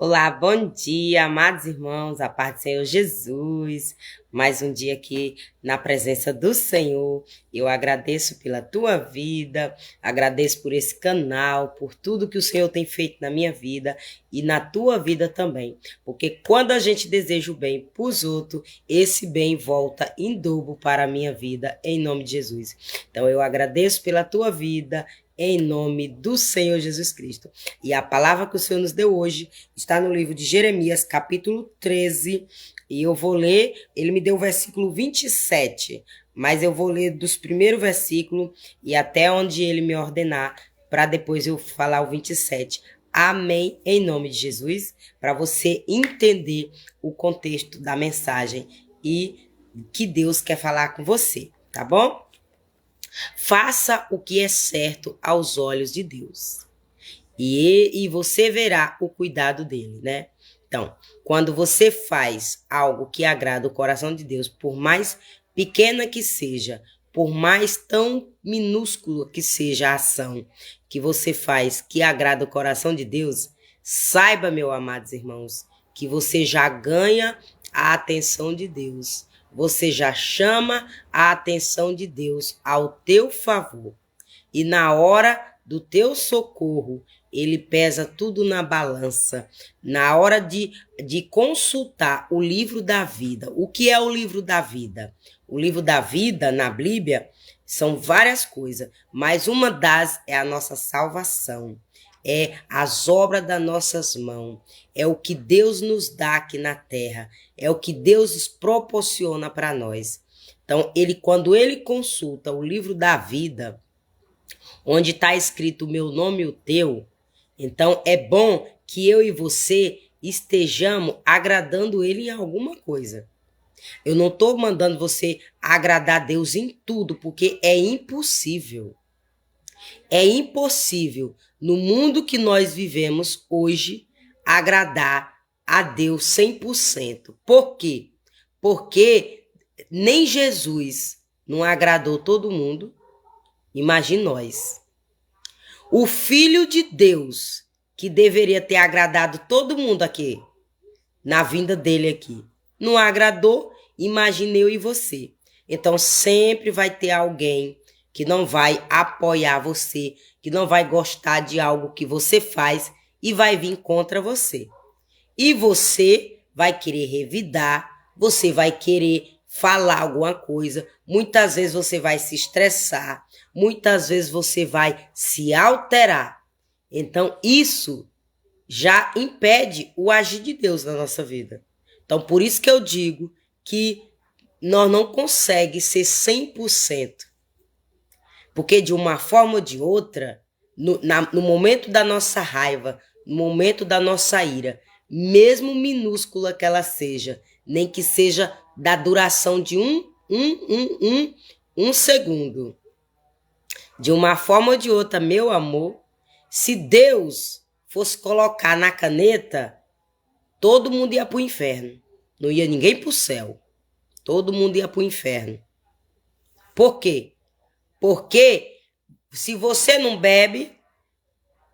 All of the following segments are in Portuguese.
Olá, bom dia, amados irmãos, a paz do Senhor Jesus. Mais um dia aqui na presença do Senhor. Eu agradeço pela tua vida, agradeço por esse canal, por tudo que o Senhor tem feito na minha vida e na tua vida também. Porque quando a gente deseja o bem para os outros, esse bem volta em dobro para a minha vida, em nome de Jesus. Então eu agradeço pela tua vida, em nome do Senhor Jesus Cristo. E a palavra que o Senhor nos deu hoje está no livro de Jeremias, capítulo 13, e eu vou ler, ele me deu o versículo 27, mas eu vou ler dos primeiros versículos e até onde ele me ordenar, para depois eu falar o 27. Amém, em nome de Jesus, para você entender o contexto da mensagem e que Deus quer falar com você, tá bom? Faça o que é certo aos olhos de Deus. E você verá o cuidado dele, né? Então, quando você faz algo que agrada o coração de Deus, por mais pequena que seja, por mais tão minúscula que seja a ação que você faz que agrada o coração de Deus, saiba, meus amados irmãos, que você já ganha a atenção de Deus. Você já chama a atenção de Deus ao teu favor. E na hora do teu socorro, ele pesa tudo na balança. Na hora de consultar o livro da vida. O que é o livro da vida? O livro da vida, na Bíblia, são várias coisas, mas uma das é a nossa salvação. É as obras das nossas mãos, é o que Deus nos dá aqui na terra, é o que Deus proporciona para nós. Então, quando ele consulta o livro da vida, onde está escrito o meu nome e o teu, então é bom que eu e você estejamos agradando ele em alguma coisa. Eu não estou mandando você agradar a Deus em tudo, porque é impossível. É impossível, no mundo que nós vivemos hoje, agradar a Deus 100%. Por quê? Porque nem Jesus não agradou todo mundo. Imagine nós. O Filho de Deus, que deveria ter agradado todo mundo aqui, na vinda dele aqui, não agradou, imagine eu e você. Então sempre vai ter alguém que não vai apoiar você, que não vai gostar de algo que você faz e vai vir contra você. E você vai querer revidar, você vai querer falar alguma coisa, muitas vezes você vai se estressar, muitas vezes você vai se alterar. Então isso já impede o agir de Deus na nossa vida. Então por isso que eu digo que nós não conseguimos ser 100%. Porque de uma forma ou de outra, no momento da nossa raiva, no momento da nossa ira, mesmo minúscula que ela seja, nem que seja da duração de um segundo. De uma forma ou de outra, meu amor, se Deus fosse colocar na caneta, todo mundo ia para o inferno. Não ia ninguém para o céu. Todo mundo ia para o inferno. Por quê? Porque se você não bebe,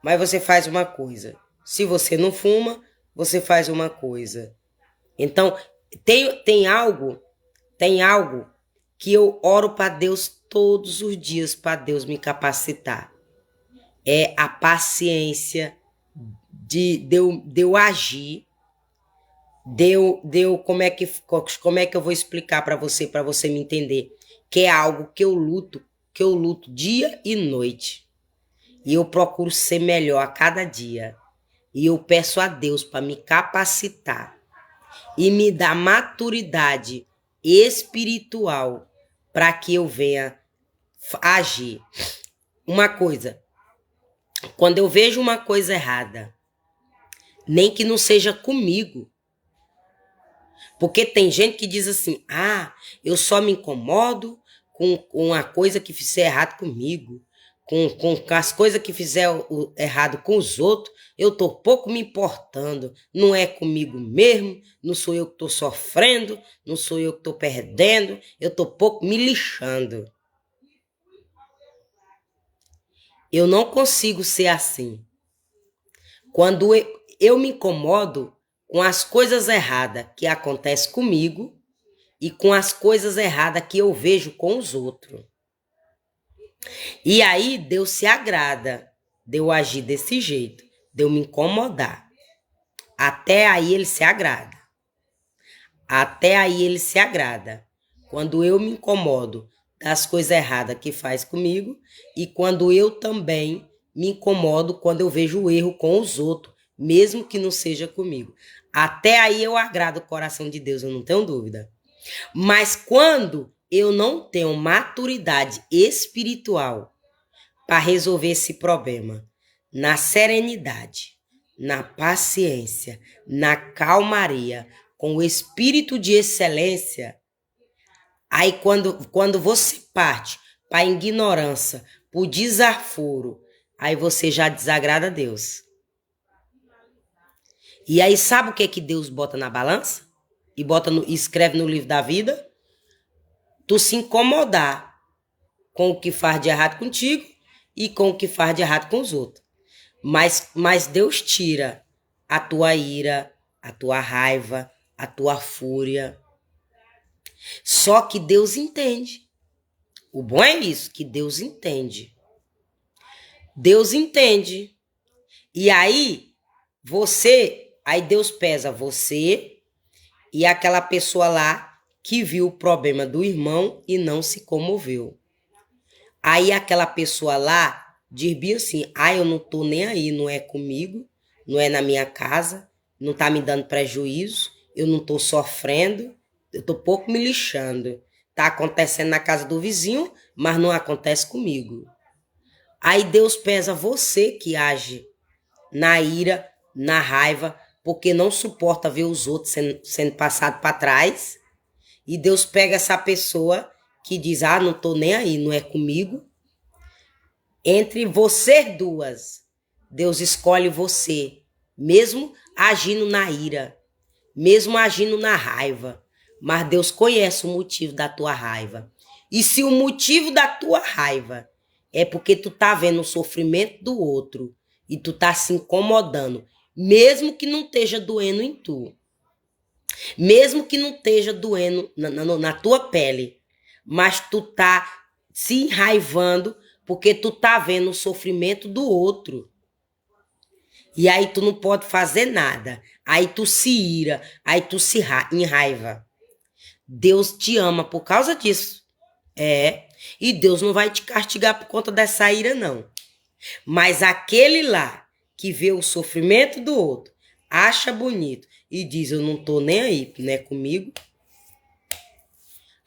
mas você faz uma coisa. Se você não fuma, você faz uma coisa. Então, tem algo que eu oro para Deus todos os dias, para Deus me capacitar. É a paciência de eu agir, como é que eu vou explicar para você me entender? Que é algo que eu luto dia e noite. E eu procuro ser melhor a cada dia. E eu peço a Deus para me capacitar e me dar maturidade espiritual para que eu venha agir. Uma coisa, quando eu vejo uma coisa errada, nem que não seja comigo, porque tem gente que diz assim, eu só me incomodo com uma coisa que fizer errado comigo, com as coisas que fizer errado com os outros, eu tô pouco me importando, não é comigo mesmo, não sou eu que tô sofrendo, não sou eu que tô perdendo, eu tô pouco me lixando. Eu não consigo ser assim. Quando eu me incomodo com as coisas erradas que acontecem comigo e com as coisas erradas que eu vejo com os outros. E aí Deus se agrada de eu agir desse jeito, de eu me incomodar. Até aí ele se agrada. Até aí ele se agrada. Quando eu me incomodo das coisas erradas que faz comigo e quando eu também me incomodo quando eu vejo o erro com os outros, mesmo que não seja comigo. Até aí eu agrado o coração de Deus, eu não tenho dúvida. Mas quando eu não tenho maturidade espiritual para resolver esse problema, na serenidade, na paciência, na calmaria, com o espírito de excelência, aí quando você parte para a ignorância, para o desaforo, aí você já desagrada a Deus. E aí sabe o que é que Deus bota na balança? E escreve no livro da vida? Tu se incomodar com o que faz de errado contigo e com o que faz de errado com os outros. Mas Deus tira a tua ira, a tua raiva, a tua fúria. Só que Deus entende. O bom é isso, que Deus entende. Deus entende. E aí Deus pesa você e aquela pessoa lá que viu o problema do irmão e não se comoveu. Aí aquela pessoa lá diz bem assim, eu não tô nem aí, não é comigo, não é na minha casa, não tá me dando prejuízo, eu não tô sofrendo, eu tô pouco me lixando. Tá acontecendo na casa do vizinho, mas não acontece comigo. Aí Deus pesa você que age na ira, na raiva, porque não suporta ver os outros sendo passados para trás. E Deus pega essa pessoa que diz, não tô nem aí, não é comigo. Entre você duas, Deus escolhe você, mesmo agindo na ira, mesmo agindo na raiva. Mas Deus conhece o motivo da tua raiva. E se o motivo da tua raiva é porque tu tá vendo o sofrimento do outro e tu tá se incomodando, mesmo que não esteja doendo em tu, mesmo que não esteja doendo na tua pele, mas tu tá se enraivando porque tu tá vendo o sofrimento do outro. E aí tu não pode fazer nada. Aí tu se ira, aí tu se enraiva. Deus te ama por causa disso. E Deus não vai te castigar por conta dessa ira, não. Mas aquele lá que vê o sofrimento do outro, acha bonito e diz, eu não tô nem aí, não é comigo.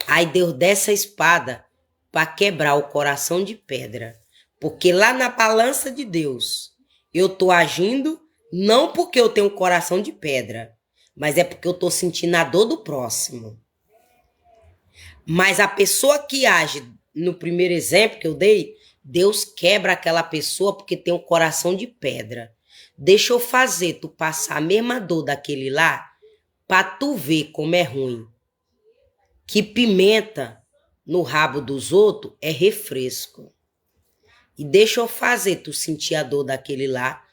Aí Deus desce a espada para quebrar o coração de pedra. Porque lá na balança de Deus, eu tô agindo não porque eu tenho um coração de pedra, mas é porque eu tô sentindo a dor do próximo. Mas a pessoa que age, no primeiro exemplo que eu dei, Deus quebra aquela pessoa porque tem um coração de pedra. Deixa eu fazer tu passar a mesma dor daquele lá para tu ver como é ruim. Que pimenta no rabo dos outros é refresco. E deixa eu fazer tu sentir a dor daquele lá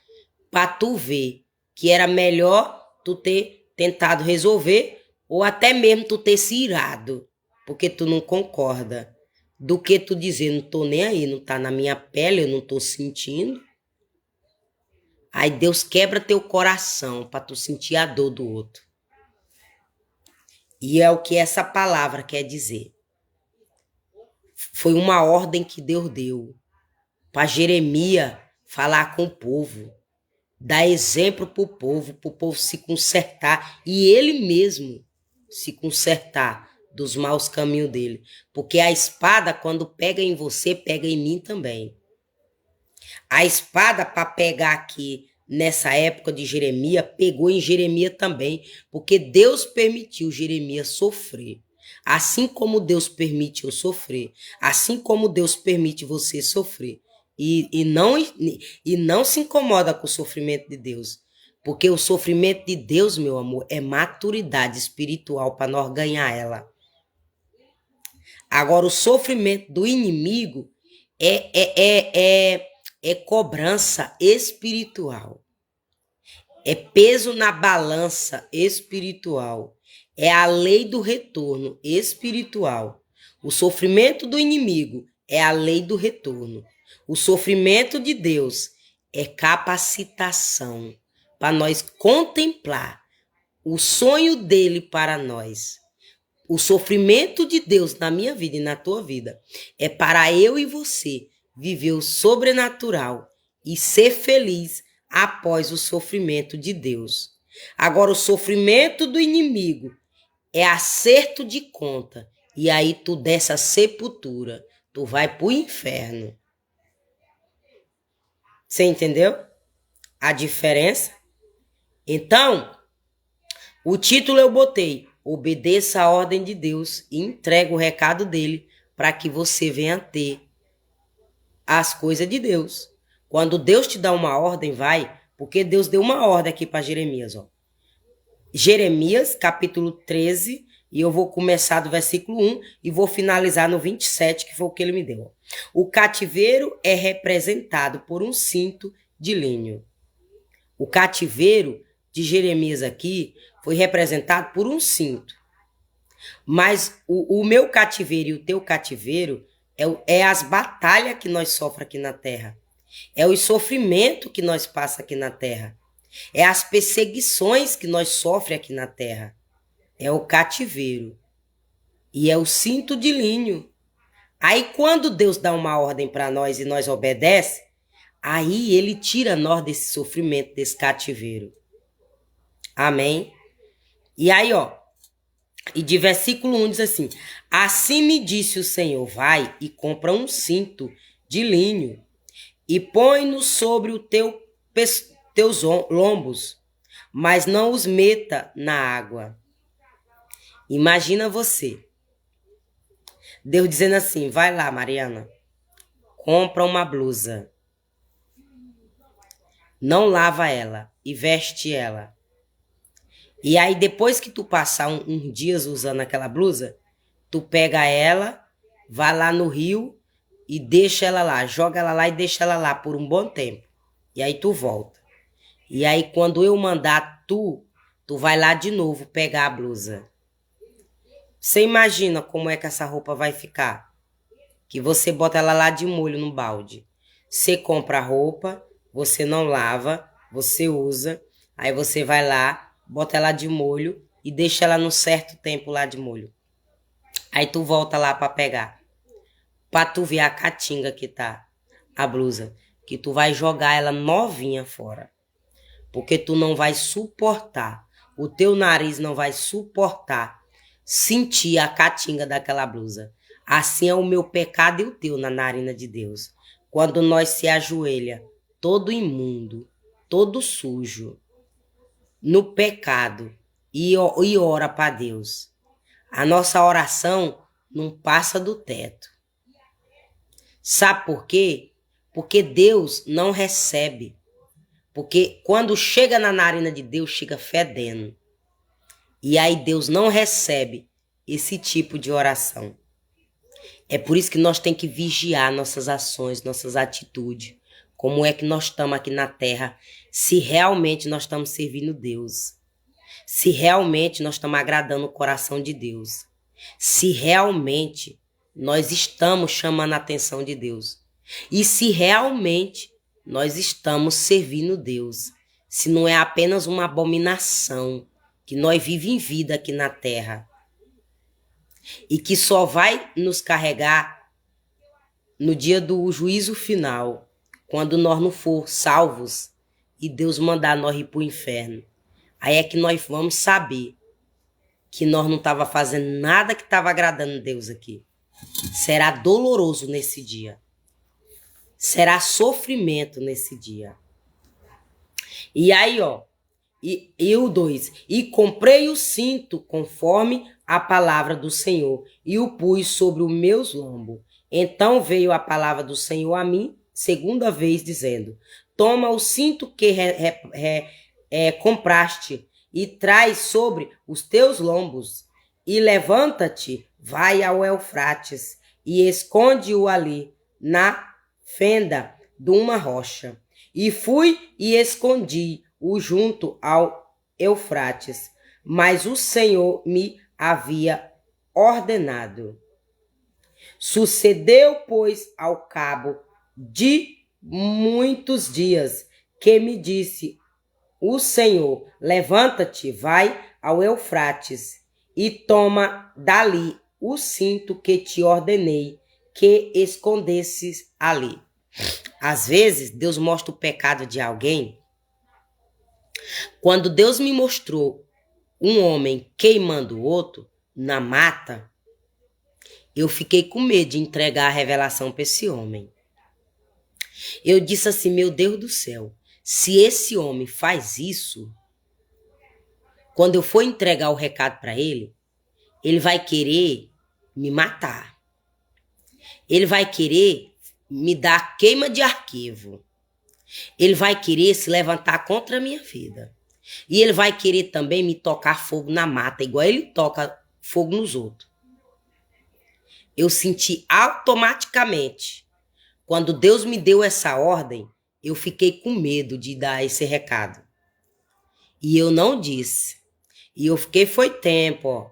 para tu ver que era melhor tu ter tentado resolver ou até mesmo tu ter se irado, porque tu não concorda, do que tu dizer, não tô nem aí, não tá na minha pele, eu não tô sentindo. Aí Deus quebra teu coração para tu sentir a dor do outro. E é o que essa palavra quer dizer. Foi uma ordem que Deus deu para Jeremias falar com o povo, dar exemplo para o povo se consertar e ele mesmo se consertar dos maus caminhos dele. Porque a espada, quando pega em você, pega em mim também. A espada, para pegar aqui nessa época de Jeremias, pegou em Jeremias também, porque Deus permitiu Jeremias sofrer. Assim como Deus permite eu sofrer, assim como Deus permite você sofrer. E não se incomoda com o sofrimento de Deus. Porque o sofrimento de Deus, meu amor, é maturidade espiritual para nós ganhar ela. Agora, o sofrimento do inimigo é cobrança espiritual. É peso na balança espiritual. É a lei do retorno espiritual. O sofrimento do inimigo é a lei do retorno. O sofrimento de Deus é capacitação para nós contemplar o sonho dele para nós. O sofrimento de Deus na minha vida e na tua vida é para eu e você viver o sobrenatural e ser feliz após o sofrimento de Deus. Agora, o sofrimento do inimigo é acerto de conta. E aí tu desce a sepultura. Tu vai pro inferno. Você entendeu a diferença? Então, o título eu botei: obedeça a ordem de Deus e entrega o recado dele para que você venha ter as coisas de Deus. Quando Deus te dá uma ordem, vai, porque Deus deu uma ordem aqui para Jeremias, ó. Jeremias, capítulo 13, e eu vou começar do versículo 1 e vou finalizar no 27, que foi o que ele me deu. O cativeiro é representado por um cinto de linho. O cativeiro de Jeremias aqui foi representado por um cinto. Mas o meu cativeiro e o teu cativeiro é as batalhas que nós sofremos aqui na terra. É o sofrimento que nós passamos aqui na terra. É as perseguições que nós sofremos aqui na terra. É o cativeiro. E é o cinto de linho. Aí quando Deus dá uma ordem para nós e nós obedece, aí ele tira nós desse sofrimento, desse cativeiro. Amém? E aí, ó, e de versículo 1 diz assim: assim me disse o Senhor, vai e compra um cinto de linho e põe-no sobre os teus lombos, mas não os meta na água. Imagina você, Deus dizendo assim: vai lá, Mariana, compra uma blusa, não lava ela e veste ela. E aí depois que tu passar uns dias usando aquela blusa, tu pega ela, vai lá no rio e deixa ela lá, joga ela lá e deixa ela lá por um bom tempo. E aí tu volta. E aí quando eu mandar tu vai lá de novo pegar a blusa. Você imagina como é que essa roupa vai ficar? Que você bota ela lá de molho no balde. Você compra a roupa, você não lava, você usa, aí você vai lá, bota ela de molho e deixa ela num certo tempo lá de molho. Aí tu volta lá pra pegar. Pra tu ver a caatinga que tá a blusa. Que tu vai jogar ela novinha fora. Porque tu não vai suportar. O teu nariz não vai suportar sentir a caatinga daquela blusa. Assim é o meu pecado e o teu na narina de Deus. Quando nós se ajoelha, todo imundo, todo sujo, no pecado e ora para Deus. A nossa oração não passa do teto. Sabe por quê? Porque Deus não recebe. Porque quando chega na narina de Deus, chega fedendo. E aí Deus não recebe esse tipo de oração. É por isso que nós temos que vigiar nossas ações, nossas atitudes. Como é que nós estamos aqui na terra, se realmente nós estamos servindo Deus. Se realmente nós estamos agradando o coração de Deus. Se realmente nós estamos chamando a atenção de Deus. E se realmente nós estamos servindo Deus. Se não é apenas uma abominação que nós vivemos em vida aqui na terra. E que só vai nos carregar no dia do juízo final. Quando nós não for salvos e Deus mandar nós ir para o inferno. Aí é que nós vamos saber que nós não estava fazendo nada que estava agradando Deus aqui. Será doloroso nesse dia. Será sofrimento nesse dia. E aí, ó, e o 2. E comprei o cinto conforme a palavra do Senhor e o pus sobre os meus lombos. Então veio a palavra do Senhor a mim, segunda vez, dizendo: toma o cinto que compraste e traz sobre os teus lombos e levanta-te, vai ao Eufrates e esconde-o ali na fenda de uma rocha. E fui e escondi o junto ao Eufrates, mas o Senhor me havia ordenado. Sucedeu, pois, ao cabo de muitos dias, que me disse o Senhor: levanta-te, vai ao Eufrates e toma dali o cinto que te ordenei que escondesses ali. Às vezes, Deus mostra o pecado de alguém. Quando Deus me mostrou um homem queimando o outro na mata, eu fiquei com medo de entregar a revelação para esse homem. Eu disse assim: meu Deus do céu, se esse homem faz isso, quando eu for entregar o recado para ele, ele vai querer me matar. Ele vai querer me dar queima de arquivo. Ele vai querer se levantar contra a minha vida. E ele vai querer também me tocar fogo na mata, igual ele toca fogo nos outros. Eu senti automaticamente, quando Deus me deu essa ordem, eu fiquei com medo de dar esse recado. E eu não disse. E eu fiquei, foi tempo, ó,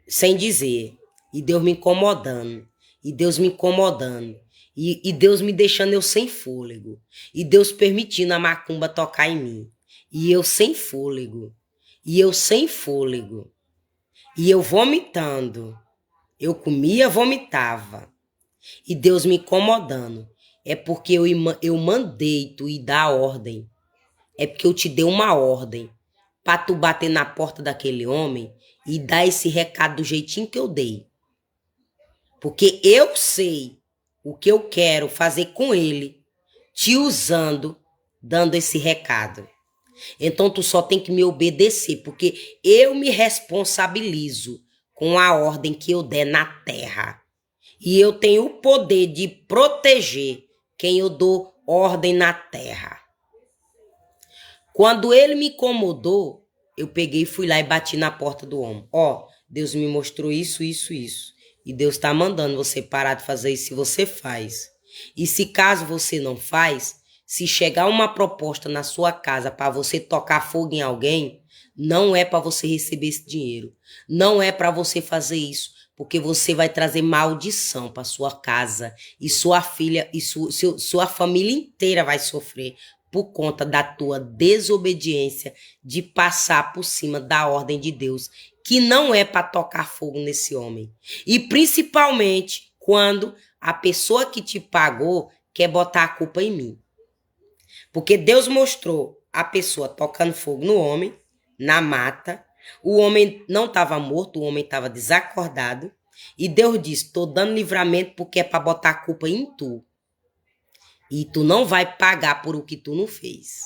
sem dizer. E Deus me incomodando. E Deus me incomodando. E Deus me deixando eu sem fôlego. E Deus permitindo a macumba tocar em mim. E eu sem fôlego. E eu sem fôlego. E eu vomitando. Eu comia, vomitava. E Deus me incomodando. É porque eu mandei tu ir dar a ordem. É porque eu te dei uma ordem para tu bater na porta daquele homem e dar esse recado do jeitinho que eu dei. Porque eu sei o que eu quero fazer com ele, te usando, dando esse recado. Então tu só tem que me obedecer, porque eu me responsabilizo com a ordem que eu der na terra. E eu tenho o poder de proteger quem eu dou ordem na terra. Quando ele me incomodou, eu peguei, fui lá e bati na porta do homem. Ó, Deus me mostrou isso, isso, isso. E Deus está mandando você parar de fazer isso se você faz. E se caso você não faz, se chegar uma proposta na sua casa para você tocar fogo em alguém, não é para você receber esse dinheiro. Não é para você fazer isso, porque você vai trazer maldição para sua casa e sua filha e sua família inteira vai sofrer por conta da tua desobediência de passar por cima da ordem de Deus, que não é para tocar fogo nesse homem. E principalmente quando a pessoa que te pagou quer botar a culpa em mim. Porque Deus mostrou a pessoa tocando fogo no homem, na mata. O homem não estava morto, o homem estava desacordado. E Deus disse: estou dando livramento porque é para botar a culpa em tu. E tu não vai pagar por o que tu não fez.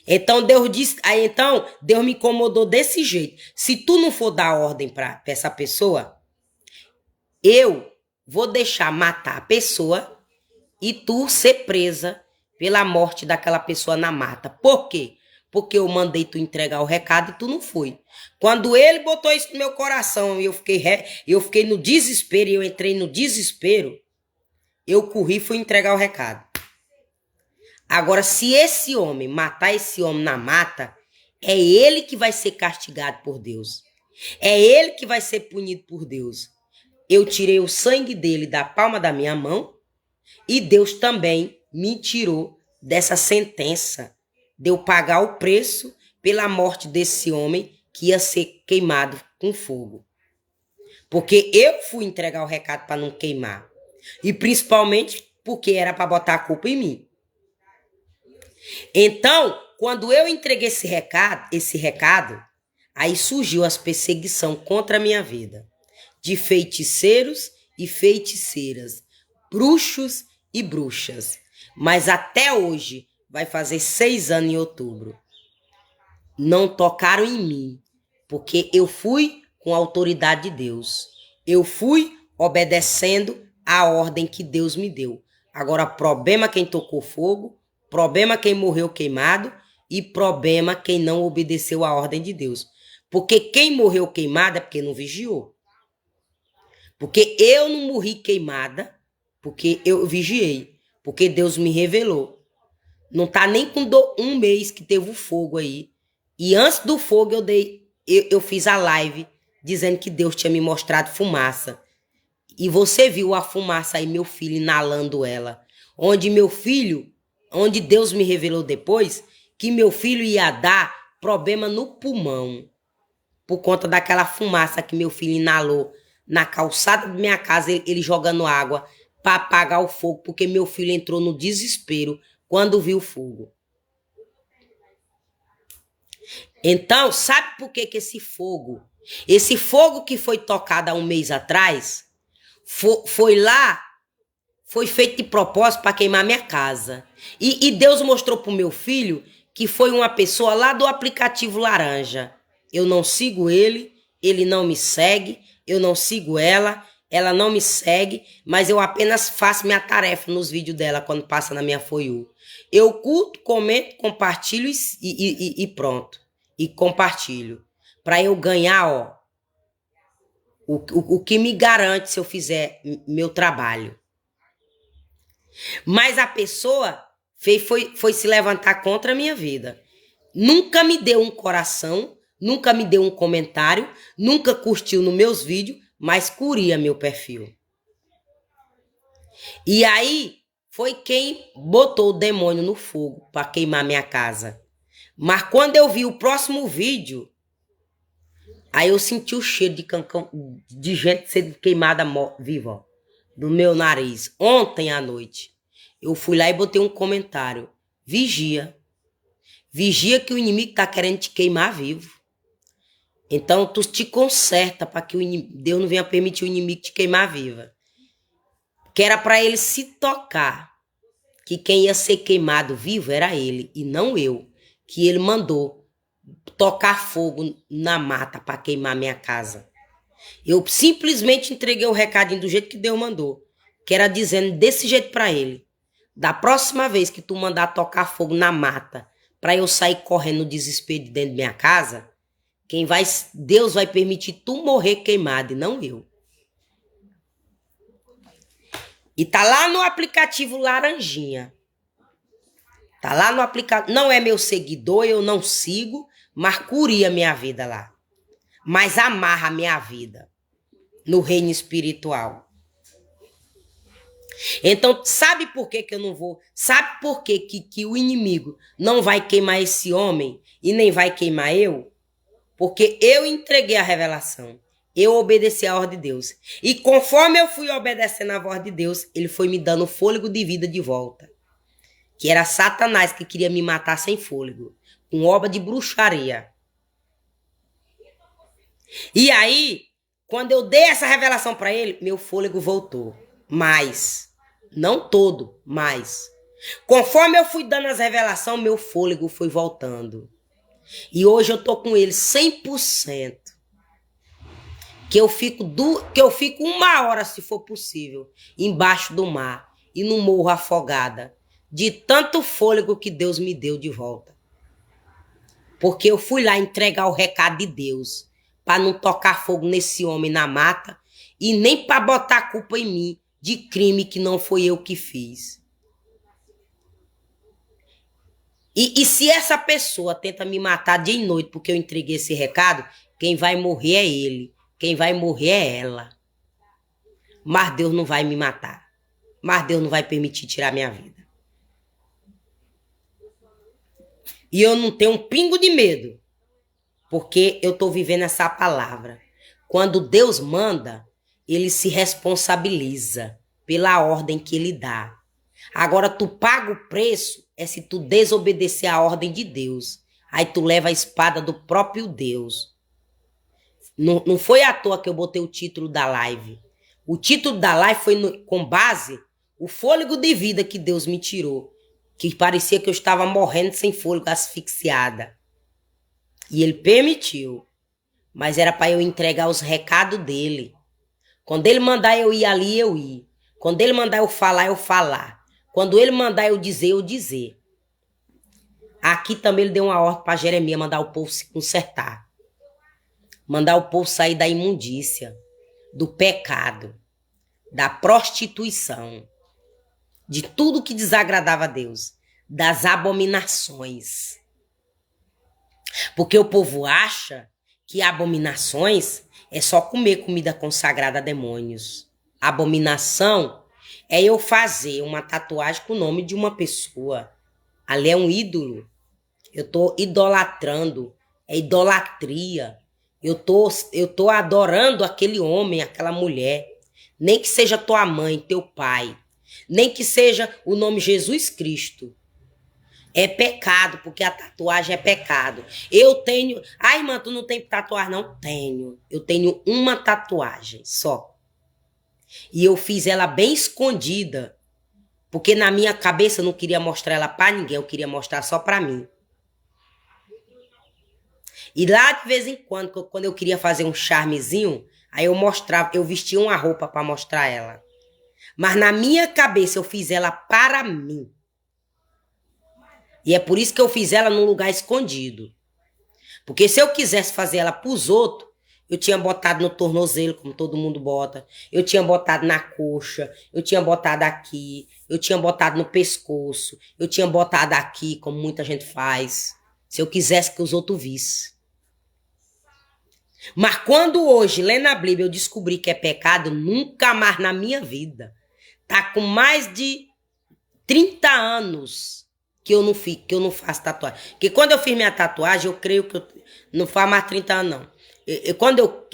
Então Deus disse, então Deus me incomodou desse jeito. Se tu não for dar ordem para essa pessoa, eu vou deixar matar a pessoa e tu ser presa pela morte daquela pessoa na mata. Por quê? Porque eu mandei tu entregar o recado e tu não foi. Quando ele botou isso no meu coração e eu fiquei no desespero, e eu entrei no desespero, eu corri e fui entregar o recado. Agora, se esse homem matar esse homem na mata, é ele que vai ser castigado por Deus. É ele que vai ser punido por Deus. Eu tirei o sangue dele da palma da minha mão e Deus também me tirou dessa sentença de eu pagar o preço pela morte desse homem que ia ser queimado com fogo. Porque eu fui entregar o recado para não queimar. E principalmente porque era para botar a culpa em mim. Então, quando eu entreguei esse recado, aí surgiu as perseguições contra a minha vida. De feiticeiros e feiticeiras, bruxos e bruxas. Mas até hoje, vai fazer 6 anos em outubro, não tocaram em mim, porque eu fui com a autoridade de Deus. Eu fui obedecendo a ordem que Deus me deu. Agora, problema quem tocou fogo, problema quem morreu queimado e problema quem não obedeceu a ordem de Deus. Porque quem morreu queimado é porque não vigiou. Porque eu não morri queimada, porque eu vigiei. Porque Deus me revelou. Não tá nem com um mês que teve o fogo aí. E antes do fogo eu fiz a live dizendo que Deus tinha me mostrado fumaça. E você viu a fumaça aí, meu filho, inalando ela. Onde Deus me revelou depois que meu filho ia dar problema no pulmão. Por conta daquela fumaça que meu filho inalou na calçada da minha casa, ele jogando água para apagar o fogo, porque meu filho entrou no desespero quando viu o fogo. Então, sabe por que esse fogo que foi tocado há um mês atrás, foi feito de propósito para queimar minha casa. E Deus mostrou pro meu filho que foi uma pessoa lá do aplicativo Laranja. Eu não sigo ele não me segue, eu não sigo ela não me segue, mas eu apenas faço minha tarefa nos vídeos dela quando passa na minha For You. Eu curto, comento, compartilho e pronto. E compartilho. Para eu ganhar, ó, o que me garante se eu fizer meu trabalho. Mas a pessoa foi se levantar contra a minha vida. Nunca me deu um coração, nunca me deu um comentário, nunca curtiu nos meus vídeos, mas curia meu perfil. E aí foi quem botou o demônio no fogo para queimar minha casa. Mas quando eu vi o próximo vídeo, aí eu senti o cheiro de cancão, de gente sendo queimada viva, ó, do meu nariz. Ontem à noite, eu fui lá e botei um comentário. Vigia. Vigia que o inimigo tá querendo te queimar vivo. Então, tu te conserta para que Deus não venha permitir o inimigo te queimar viva. Que era para ele se tocar. Que quem ia ser queimado vivo era ele e não eu. Que ele mandou tocar fogo na mata para queimar minha casa. Eu simplesmente entreguei o recadinho do jeito que Deus mandou. Que era dizendo desse jeito para ele. Da próxima vez que tu mandar tocar fogo na mata para eu sair correndo no desespero de dentro de minha casa, Deus vai permitir tu morrer queimado e não eu. E tá lá no aplicativo Laranjinha. Tá lá no aplicativo. Não é meu seguidor, eu não sigo, mas curia minha vida lá. Mas amarra a minha vida no reino espiritual. Então, sabe por que eu não vou? Sabe por que o inimigo não vai queimar esse homem e nem vai queimar eu? Porque eu entreguei a revelação. Eu obedeci a ordem de Deus. E conforme eu fui obedecendo a voz de Deus, ele foi me dando fôlego de vida de volta. Que era Satanás que queria me matar sem fôlego. Com obra de bruxaria. E aí, quando eu dei essa revelação para ele, meu fôlego voltou. Mas, não todo, mas. Conforme eu fui dando as revelações, meu fôlego foi voltando. E hoje eu tô com ele 100%. Que eu fico 1 hora, se for possível, embaixo do mar e não morro afogada. De tanto fôlego que Deus me deu de volta. Porque eu fui lá entregar o recado de Deus. Para não tocar fogo nesse homem na mata. E nem para botar a culpa em mim de crime que não foi eu que fiz. E se essa pessoa tenta me matar dia e noite porque eu entreguei esse recado, quem vai morrer é ele. Quem vai morrer é ela. Mas Deus não vai me matar. Mas Deus não vai permitir tirar minha vida. E eu não tenho um pingo de medo. Porque eu estou vivendo essa palavra. Quando Deus manda, ele se responsabiliza pela ordem que ele dá. Agora, tu paga o preço é se tu desobedecer a ordem de Deus. Aí tu leva a espada do próprio Deus. Não foi à toa que eu botei o título da live. O título da live foi com base o fôlego de vida que Deus me tirou. Que parecia que eu estava morrendo sem fôlego, asfixiada. E ele permitiu. Mas era para eu entregar os recados dele. Quando ele mandar eu ir ali, eu ir. Quando ele mandar eu falar. Quando ele mandar eu dizer. Aqui também ele deu uma ordem para Jeremias mandar o povo se consertar. Mandar o povo sair da imundícia, do pecado, da prostituição, de tudo que desagradava a Deus. das abominações. Porque o povo acha que abominações é só comer comida consagrada a demônios. Abominação é eu fazer uma tatuagem com o nome de uma pessoa. Ali é um ídolo. Eu tô idolatrando. É idolatria. Eu tô adorando aquele homem, aquela mulher. Nem que seja tua mãe, teu pai. Nem que seja o nome Jesus Cristo. É pecado, porque a tatuagem é pecado. Eu tenho... Ah, irmã, tu não tem tatuagem? Não tenho. Eu tenho uma tatuagem só. E eu fiz ela bem escondida. Porque na minha cabeça eu não queria mostrar ela pra ninguém. Eu queria mostrar só pra mim. E lá, de vez em quando eu queria fazer um charmezinho, aí eu mostrava, eu vestia uma roupa pra mostrar ela. Mas na minha cabeça eu fiz ela para mim. E é por isso que eu fiz ela num lugar escondido. Porque se eu quisesse fazer ela pros outros, eu tinha botado no tornozelo, como todo mundo bota. Eu tinha botado na coxa. Eu tinha botado aqui. Eu tinha botado no pescoço. Eu tinha botado aqui, como muita gente faz. Se eu quisesse que os outros vissem. Mas quando hoje, lendo a Bíblia, eu descobri que é pecado, nunca mais na minha vida. Tá com mais de 30 anos que eu não faço tatuagem. Porque quando eu fiz minha tatuagem, eu creio que não faz mais 30 anos, não.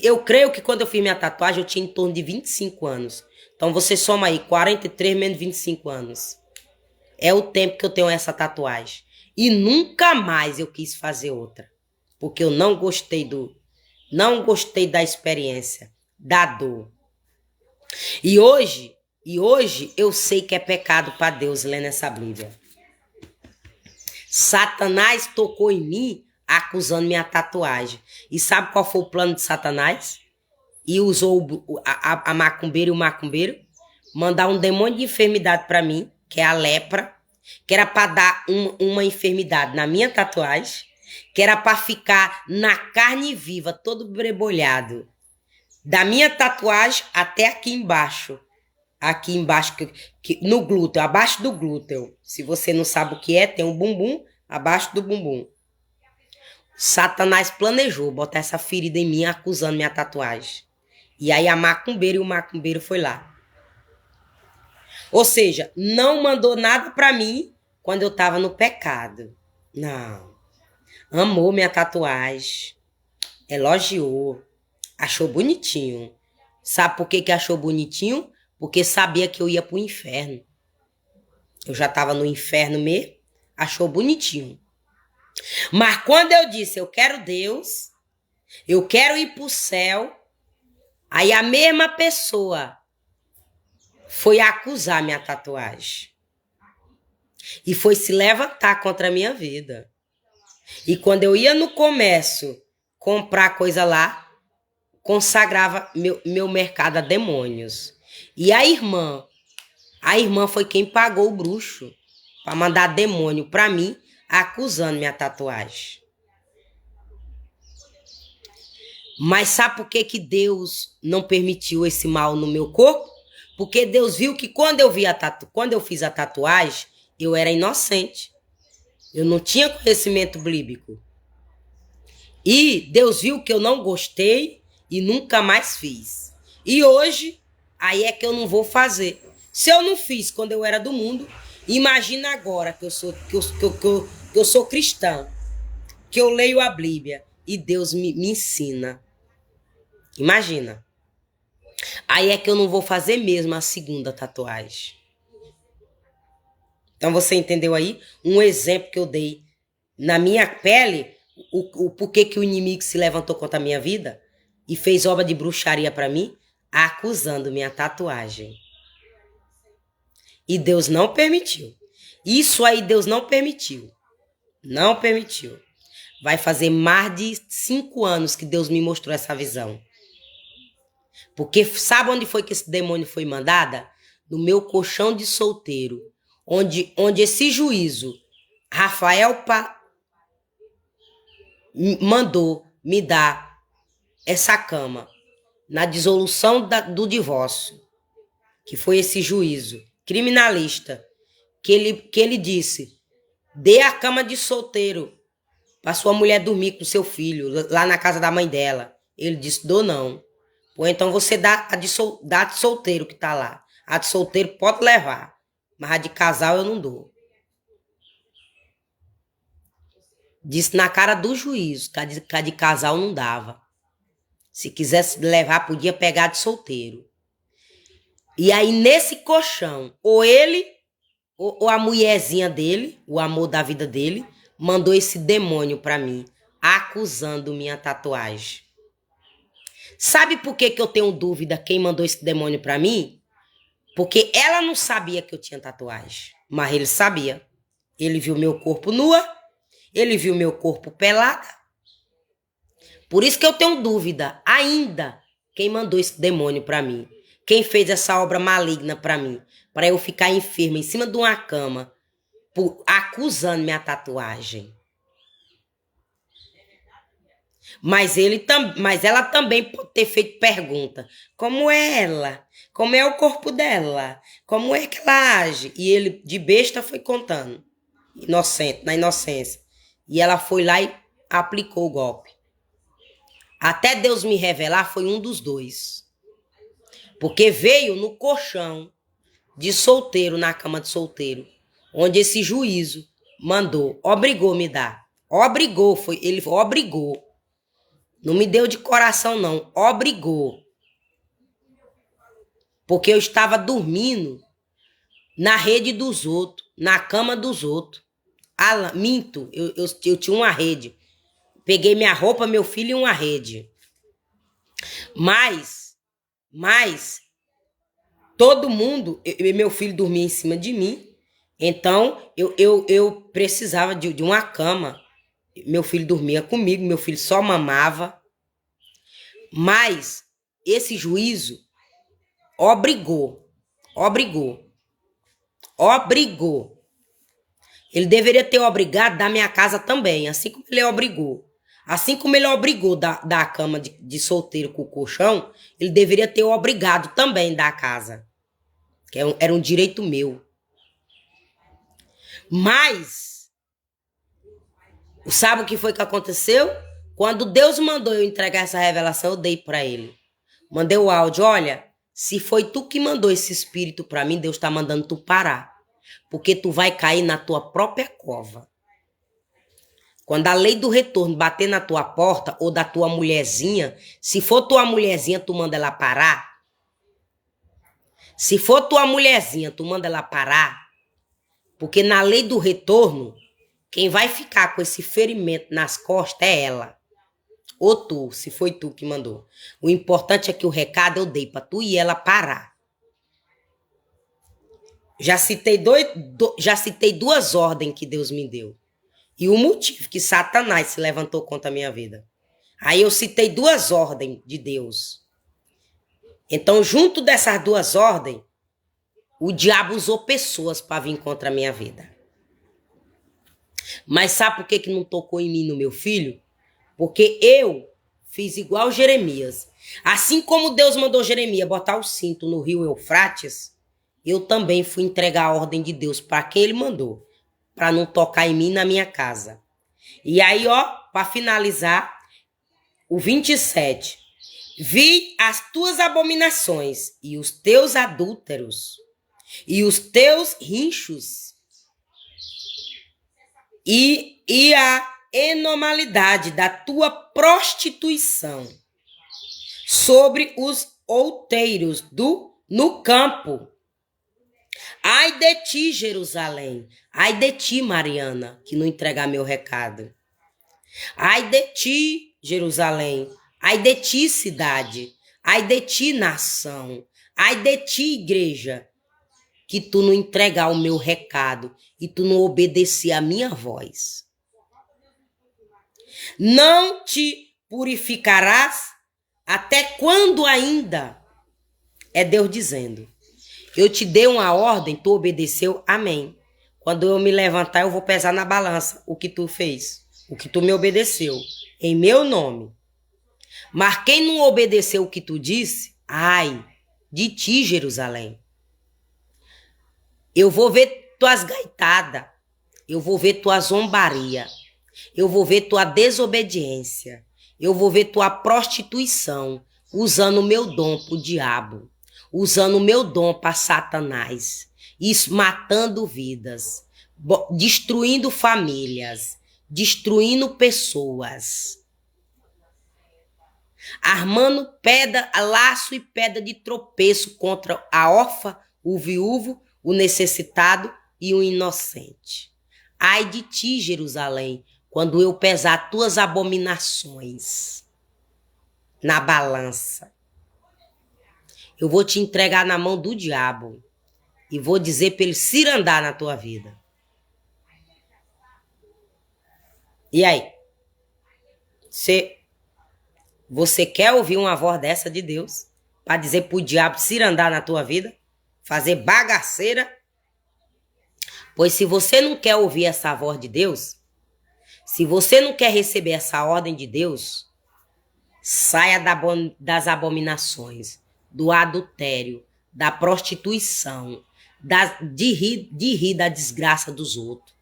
Eu creio que quando eu fiz minha tatuagem, eu tinha em torno de 25 anos. Então você soma aí, 43 menos 25 anos. É o tempo que eu tenho essa tatuagem. E nunca mais eu quis fazer outra. Porque eu não gostei da experiência, da dor. E hoje eu sei que é pecado para Deus lendo essa Bíblia. Satanás tocou em mim acusando minha tatuagem. E sabe qual foi o plano de Satanás? E usou a macumbeira e o macumbeiro mandar um demônio de enfermidade para mim, que é a lepra, que era para dar uma enfermidade na minha tatuagem, que era para ficar na carne viva, todo brebolhado. Da minha tatuagem até aqui embaixo. Aqui embaixo, no glúteo, abaixo do glúteo. Se você não sabe o que é, tem um bumbum abaixo do bumbum. Satanás planejou botar essa ferida em mim, acusando minha tatuagem. E aí a macumbeira e o macumbeiro foi lá. Ou seja, não mandou nada pra mim quando eu tava no pecado. Não. Amou minha tatuagem. Elogiou. Achou bonitinho. Sabe por que achou bonitinho? Porque sabia que eu ia pro inferno. Eu já tava no inferno mesmo. Achou bonitinho. Mas quando eu disse, eu quero Deus, eu quero ir pro céu, aí a mesma pessoa foi acusar minha tatuagem. E foi se levantar contra a minha vida. E quando eu ia no comércio comprar coisa lá, consagrava meu mercado a demônios. E a irmã foi quem pagou o bruxo para mandar demônio para mim, acusando minha tatuagem. Mas sabe por que Deus não permitiu esse mal no meu corpo? Porque Deus viu que quando eu fiz a tatuagem, eu era inocente. Eu não tinha conhecimento bíblico. E Deus viu que eu não gostei e nunca mais fiz. E hoje, aí é que eu não vou fazer. Se eu não fiz quando eu era do mundo, imagina agora que eu sou cristã, que eu leio a Bíblia e Deus me ensina. Imagina. Aí é que eu não vou fazer mesmo a segunda tatuagem. Então você entendeu aí? Um exemplo que eu dei na minha pele, o porquê que o inimigo se levantou contra a minha vida e fez obra de bruxaria para mim, acusando minha tatuagem. E Deus não permitiu. Isso aí Deus não permitiu. Não permitiu. Vai fazer mais de 5 anos que Deus me mostrou essa visão. Porque sabe onde foi que esse demônio foi mandada? No meu colchão de solteiro. Onde esse juízo, Rafael mandou me dar essa cama. Na dissolução do divórcio. Que foi esse juízo criminalista. Que ele disse, Dê a cama de solteiro para sua mulher dormir com seu filho, lá na casa da mãe dela. Ele disse, dou não. Ou então você dá a de solteiro que tá lá. A de solteiro pode levar, mas a de casal eu não dou. Disse na cara do juiz que a de casal não dava. Se quisesse levar, podia pegar de solteiro. E aí, nesse colchão, ou ele, ou a mulherzinha dele, o amor da vida dele, mandou esse demônio pra mim, acusando minha tatuagem. Sabe por que eu tenho dúvida quem mandou esse demônio pra mim? Porque ela não sabia que eu tinha tatuagem, mas ele sabia. Ele viu meu corpo nua, ele viu meu corpo pelado. Por isso que eu tenho dúvida ainda quem mandou esse demônio pra mim. Quem fez essa obra maligna pra mim, para eu ficar enferma em cima de uma cama, acusando minha tatuagem. Mas ela também pode ter feito pergunta. Como é ela? Como é o corpo dela? Como é que ela age? E ele, de besta, foi contando. Inocente, na inocência. E ela foi lá e aplicou o golpe. Até Deus me revelar, foi um dos dois. Porque veio no colchão de solteiro, na cama de solteiro, onde esse juízo mandou, obrigou me dar. Obrigou, ele obrigou. Não me deu de coração, não. Obrigou. Porque eu estava dormindo na rede dos outros, na cama dos outros. Minto, eu tinha uma rede. Peguei minha roupa, meu filho e uma rede. Mas todo mundo, meu filho dormia em cima de mim, então eu precisava de uma cama. Meu filho dormia comigo, meu filho só mamava. Mas esse juízo obrigou. Ele deveria ter obrigado da minha casa também, assim como ele obrigou. Assim como ele obrigou da cama de solteiro com o colchão, ele deveria ter obrigado também da casa. Que era um direito meu. Mas, sabe o que foi que aconteceu? Quando Deus mandou eu entregar essa revelação, eu dei para ele. Mandei o áudio, olha, se foi tu que mandou esse espírito para mim, Deus tá mandando tu parar. Porque tu vai cair na tua própria cova. Quando a lei do retorno bater na tua porta ou da tua mulherzinha, se for tua mulherzinha, tu manda ela parar. Se for tua mulherzinha, tu manda ela parar. Porque na lei do retorno, quem vai ficar com esse ferimento nas costas é ela. Ou tu, se foi tu que mandou. O importante é que o recado eu dei pra tu e ela parar. Já citei duas ordens que Deus me deu. E o motivo que Satanás se levantou contra a minha vida. Aí eu citei duas ordens de Deus. Então, junto dessas duas ordens, o diabo usou pessoas para vir contra a minha vida. Mas sabe por que não tocou em mim no meu filho? Porque eu fiz igual Jeremias. Assim como Deus mandou Jeremias botar o cinto no rio Eufrates, eu também fui entregar a ordem de Deus para quem ele mandou, para não tocar em mim na minha casa. E aí, ó, para finalizar, o 27. Vi as tuas abominações e os teus adúlteros e os teus rinchos e a enormidade da tua prostituição sobre os outeiros no campo. Ai de ti, Jerusalém. Ai de ti, Mariana, que não entregar meu recado. Ai de ti, Jerusalém. Ai de ti, cidade. Ai de ti, nação. Ai de ti, igreja, que tu não entregar o meu recado e tu não obedecer a minha voz. Não te purificarás até quando ainda? É Deus dizendo. Eu te dei uma ordem, tu obedeceu, amém. Quando eu me levantar, eu vou pesar na balança o que tu fez, o que tu me obedeceu, em meu nome. Mas quem não obedeceu o que tu disse, ai de ti, Jerusalém. Eu vou ver tuas gaitadas, Eu vou ver tua zombaria. Eu vou ver tua desobediência. Eu vou ver tua prostituição, usando o meu dom pro diabo, usando o meu dom para Satanás, isso, matando vidas, destruindo famílias, destruindo pessoas, armando pedra, laço e pedra de tropeço contra a órfã, o viúvo, o necessitado e o inocente. Ai de ti, Jerusalém, quando eu pesar tuas abominações na balança. Eu vou te entregar na mão do diabo e vou dizer para ele cirandar na tua vida. E aí? Você quer ouvir uma voz dessa de Deus para dizer pro diabo cirandar na tua vida? Fazer bagaceira? Pois se você não quer ouvir essa voz de Deus, se você não quer receber essa ordem de Deus, saia das abominações, do adultério, da prostituição, de rir da desgraça dos outros,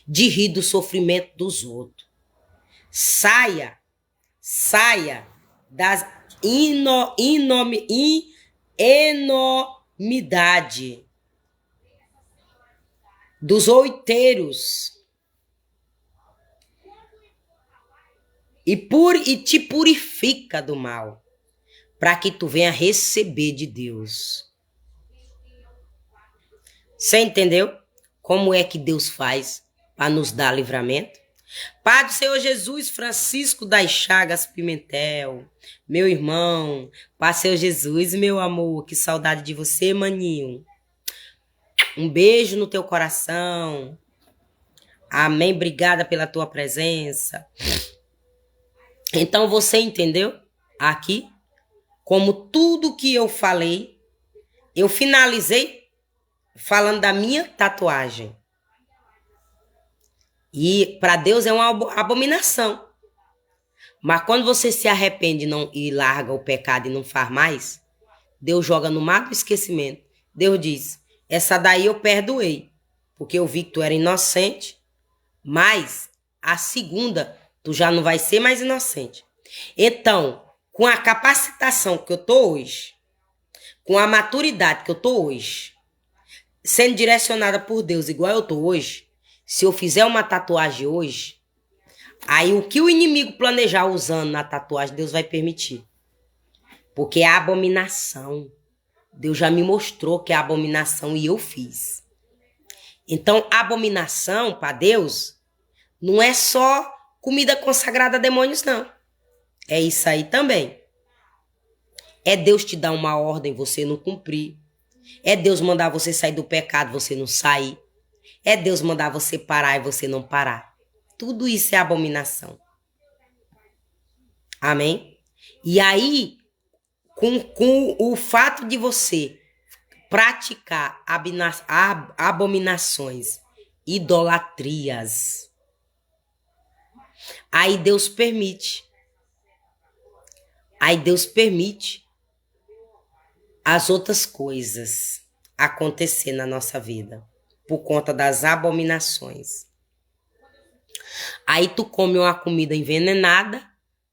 de rir do sofrimento dos outros. Saia das enormidade dos oiteiros e te purifica do mal, para que tu venha receber de Deus. Você entendeu como é que Deus faz para nos dar livramento? Pai do Senhor Jesus, Francisco das Chagas Pimentel, meu irmão, Pai do Senhor Jesus, meu amor, que saudade de você, maninho. Um beijo no teu coração. Amém, obrigada pela tua presença. Então você entendeu aqui como tudo que eu falei, eu finalizei falando da minha tatuagem. E para Deus é uma abominação. Mas quando você se arrepende e larga o pecado e não faz mais, Deus joga no mar do esquecimento. Deus diz, essa daí eu perdoei, porque eu vi que tu era inocente, mas a segunda tu já não vai ser mais inocente. Então, com a capacitação que eu tô hoje, com a maturidade que eu tô hoje, sendo direcionada por Deus igual eu tô hoje, se eu fizer uma tatuagem hoje, aí o que o inimigo planejar usando na tatuagem, Deus vai permitir. Porque é abominação. Deus já me mostrou que é abominação e eu fiz. Então, abominação para Deus não é só comida consagrada a demônios, não. É isso aí também. É Deus te dar uma ordem, você não cumprir. É Deus mandar você sair do pecado, você não sair. É Deus mandar você parar e você não parar. Tudo isso é abominação. Amém? E aí, com o fato de você praticar abominações, idolatrias, aí Deus permite. Aí Deus permite as outras coisas acontecer na nossa vida por conta das abominações. Aí tu come uma comida envenenada,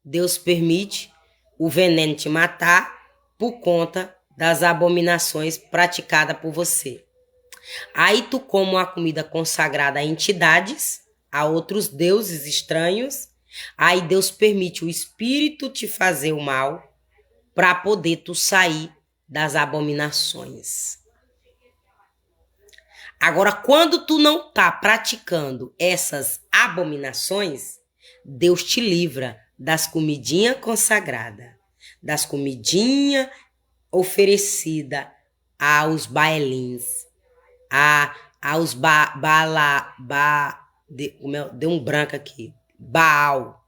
Deus permite o veneno te matar por conta das abominações praticadas por você. Aí tu come uma comida consagrada a entidades, a outros deuses estranhos. Aí Deus permite o espírito te fazer o mal para poder tu sair das abominações. Agora, quando tu não tá praticando essas abominações, Deus te livra das comidinhas consagradas, das comidinhas oferecidas aos baelins, aos deu um branco aqui, Baal,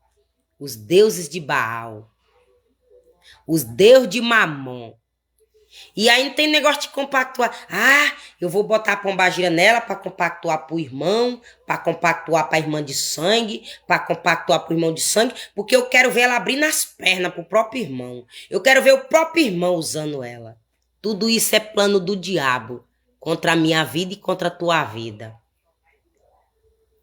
os deuses de Baal, os deuses de Mamon. E aí não tem negócio de compactuar. Ah, eu vou botar a pombagira nela para compactuar pro irmão, para compactuar pra irmã de sangue, para compactuar pro irmão de sangue, porque eu quero ver ela abrindo as pernas pro próprio irmão. Eu quero ver o próprio irmão usando ela. Tudo isso é plano do diabo contra a minha vida e contra a tua vida.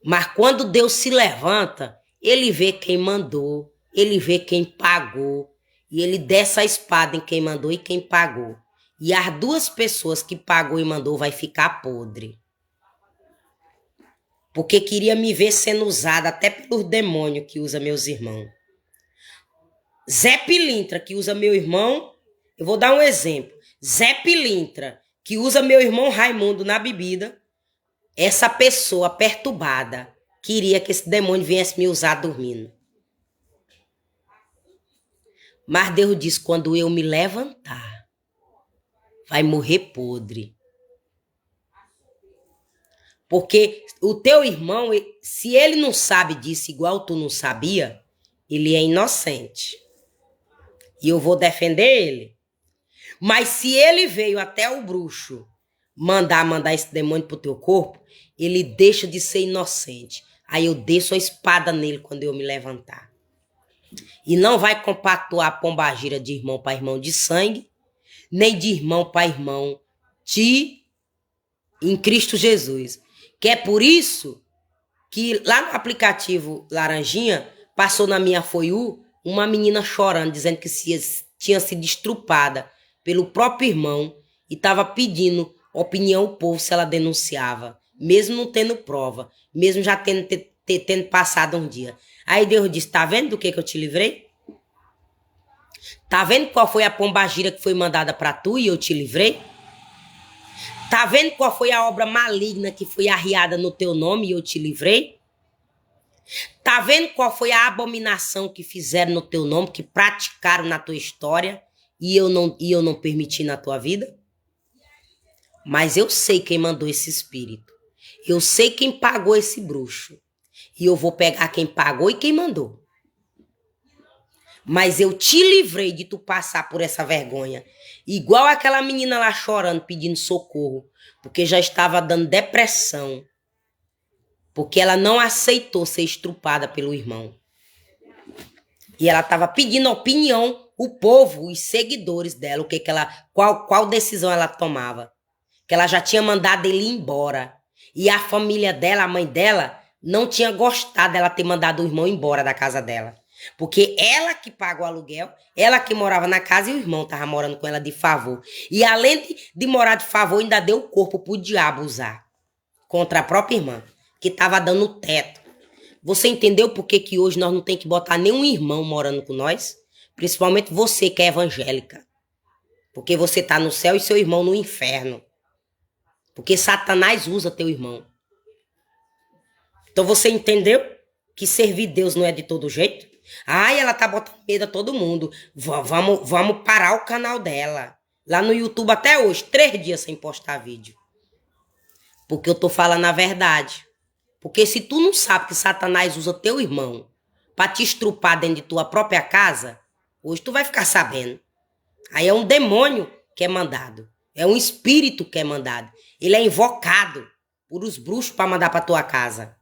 Mas quando Deus se levanta, ele vê quem mandou, ele vê quem pagou, e ele desce a espada em quem mandou e quem pagou. E as duas pessoas que pagou e mandou vai ficar podre. Porque queria me ver sendo usada até pelos demônios que usa meus irmãos. Zé Pilintra, que usa meu irmão, eu vou dar um exemplo. Zé Pilintra, que usa meu irmão Raimundo na bebida, essa pessoa perturbada queria que esse demônio viesse me usar dormindo. Mas Deus diz, quando eu me levantar, vai morrer podre. Porque o teu irmão, se ele não sabe disso igual tu não sabia, ele é inocente. E eu vou defender ele. Mas se ele veio até o bruxo mandar esse demônio pro teu corpo, ele deixa de ser inocente. Aí eu desço a espada nele quando eu me levantar. E não vai compactuar a pombagira de irmão para irmão de sangue, nem de irmão para irmão em Cristo Jesus. Que é por isso que lá no aplicativo Laranjinha, passou na minha FOIU uma menina chorando, dizendo que tinha sido estrupada pelo próprio irmão e estava pedindo opinião ao povo se ela denunciava, mesmo não tendo prova, mesmo já tendo passado um dia. Aí Deus disse, tá vendo do que eu te livrei? Tá vendo qual foi a pombagira que foi mandada para tu e eu te livrei? Tá vendo qual foi a obra maligna que foi arriada no teu nome e eu te livrei? Tá vendo qual foi a abominação que fizeram no teu nome, que praticaram na tua história e eu não permiti na tua vida? Mas eu sei quem mandou esse espírito. Eu sei quem pagou esse bruxo. E eu vou pegar quem pagou e quem mandou. Mas eu te livrei de tu passar por essa vergonha. Igual aquela menina lá chorando, pedindo socorro. Porque já estava dando depressão. Porque ela não aceitou ser estrupada pelo irmão. E ela estava pedindo opinião, o povo, os seguidores dela, qual decisão ela tomava. Que ela já tinha mandado ele embora. E a família dela, a mãe dela, não tinha gostado dela ter mandado o irmão embora da casa dela. Porque ela que pagou o aluguel, ela que morava na casa e o irmão estava morando com ela de favor. E além de morar de favor, ainda deu o corpo pro diabo usar. Contra a própria irmã, que estava dando o teto. Você entendeu por que hoje nós não tem que botar nenhum irmão morando com nós? Principalmente você que é evangélica. Porque você tá no céu e seu irmão no inferno. Porque Satanás usa teu irmão. Então você entendeu que servir Deus não é de todo jeito? Ai, ela tá botando medo a todo mundo. Vamos parar o canal dela. Lá no YouTube até hoje, 3 dias sem postar vídeo. Porque eu tô falando a verdade. Porque se tu não sabe que Satanás usa teu irmão pra te estrupar dentro de tua própria casa, hoje tu vai ficar sabendo. Aí é um demônio que é mandado. É um espírito que é mandado. Ele é invocado por os bruxos para mandar para tua casa.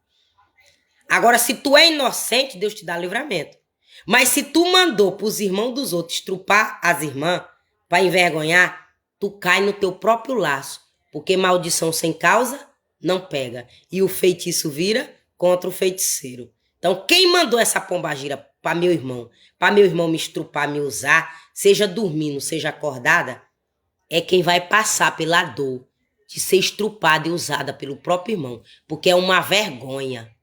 Agora, se tu é inocente, Deus te dá livramento. Mas se tu mandou pros irmãos dos outros estrupar as irmãs para envergonhar, tu cai no teu próprio laço. Porque maldição sem causa não pega. E o feitiço vira contra o feiticeiro. Então, quem mandou essa pombagira para meu irmão me estrupar, me usar, seja dormindo, seja acordada, é quem vai passar pela dor de ser estrupada e usada pelo próprio irmão. Porque é uma vergonha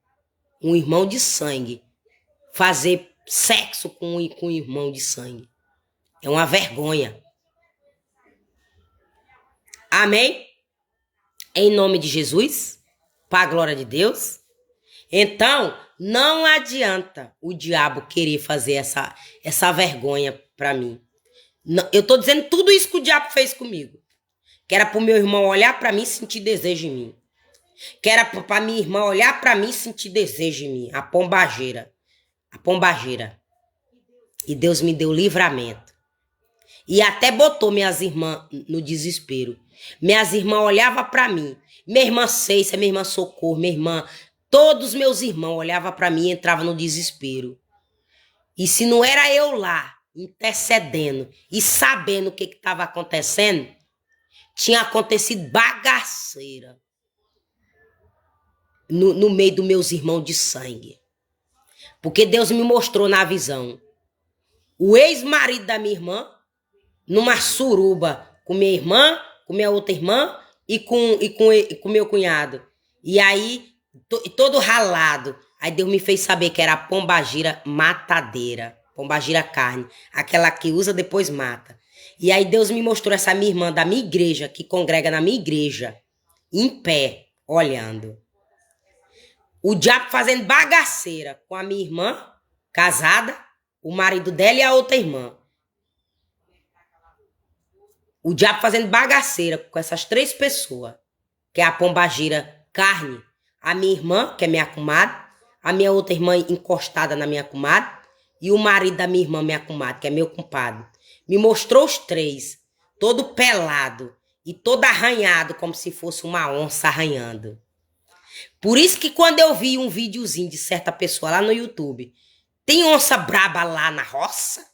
um irmão de sangue fazer sexo com um irmão de sangue. É uma vergonha. Amém? Em nome de Jesus, para a glória de Deus. Então, não adianta o diabo querer fazer essa vergonha para mim. Não, eu tô dizendo tudo isso que o diabo fez comigo. Que era pro meu irmão olhar para mim e sentir desejo em mim. Que era pra minha irmã olhar para mim e sentir desejo em mim. A pombageira. A pombageira. E Deus me deu livramento. E até botou minhas irmãs no desespero. Minhas irmãs olhavam para mim. Minha irmã Ceiça, minha irmã Socorro, minha irmã... Todos os meus irmãos olhavam para mim e entravam no desespero. E se não era eu lá, intercedendo e sabendo o que estava acontecendo, tinha acontecido bagaceira. no meio dos meus irmãos de sangue. Porque Deus me mostrou na visão o ex-marido da minha irmã numa suruba com minha irmã, com minha outra irmã e com meu cunhado. E aí, todo ralado. Aí Deus me fez saber que era a pombagira matadeira. Pombagira carne. Aquela que usa, depois mata. E aí Deus me mostrou essa minha irmã da minha igreja, que congrega na minha igreja, em pé, olhando. O diabo fazendo bagaceira com a minha irmã, casada, o marido dela e a outra irmã. O diabo fazendo bagaceira com essas 3 pessoas, que é a pombagira carne, a minha irmã, que é minha comadre, a minha outra irmã encostada na minha comadre, e o marido da minha irmã, minha comadre, que é meu compadre. Me mostrou os 3, todo pelado e todo arranhado, como se fosse uma onça arranhando. Por isso que quando eu vi um videozinho de certa pessoa lá no YouTube, tem onça braba lá na roça?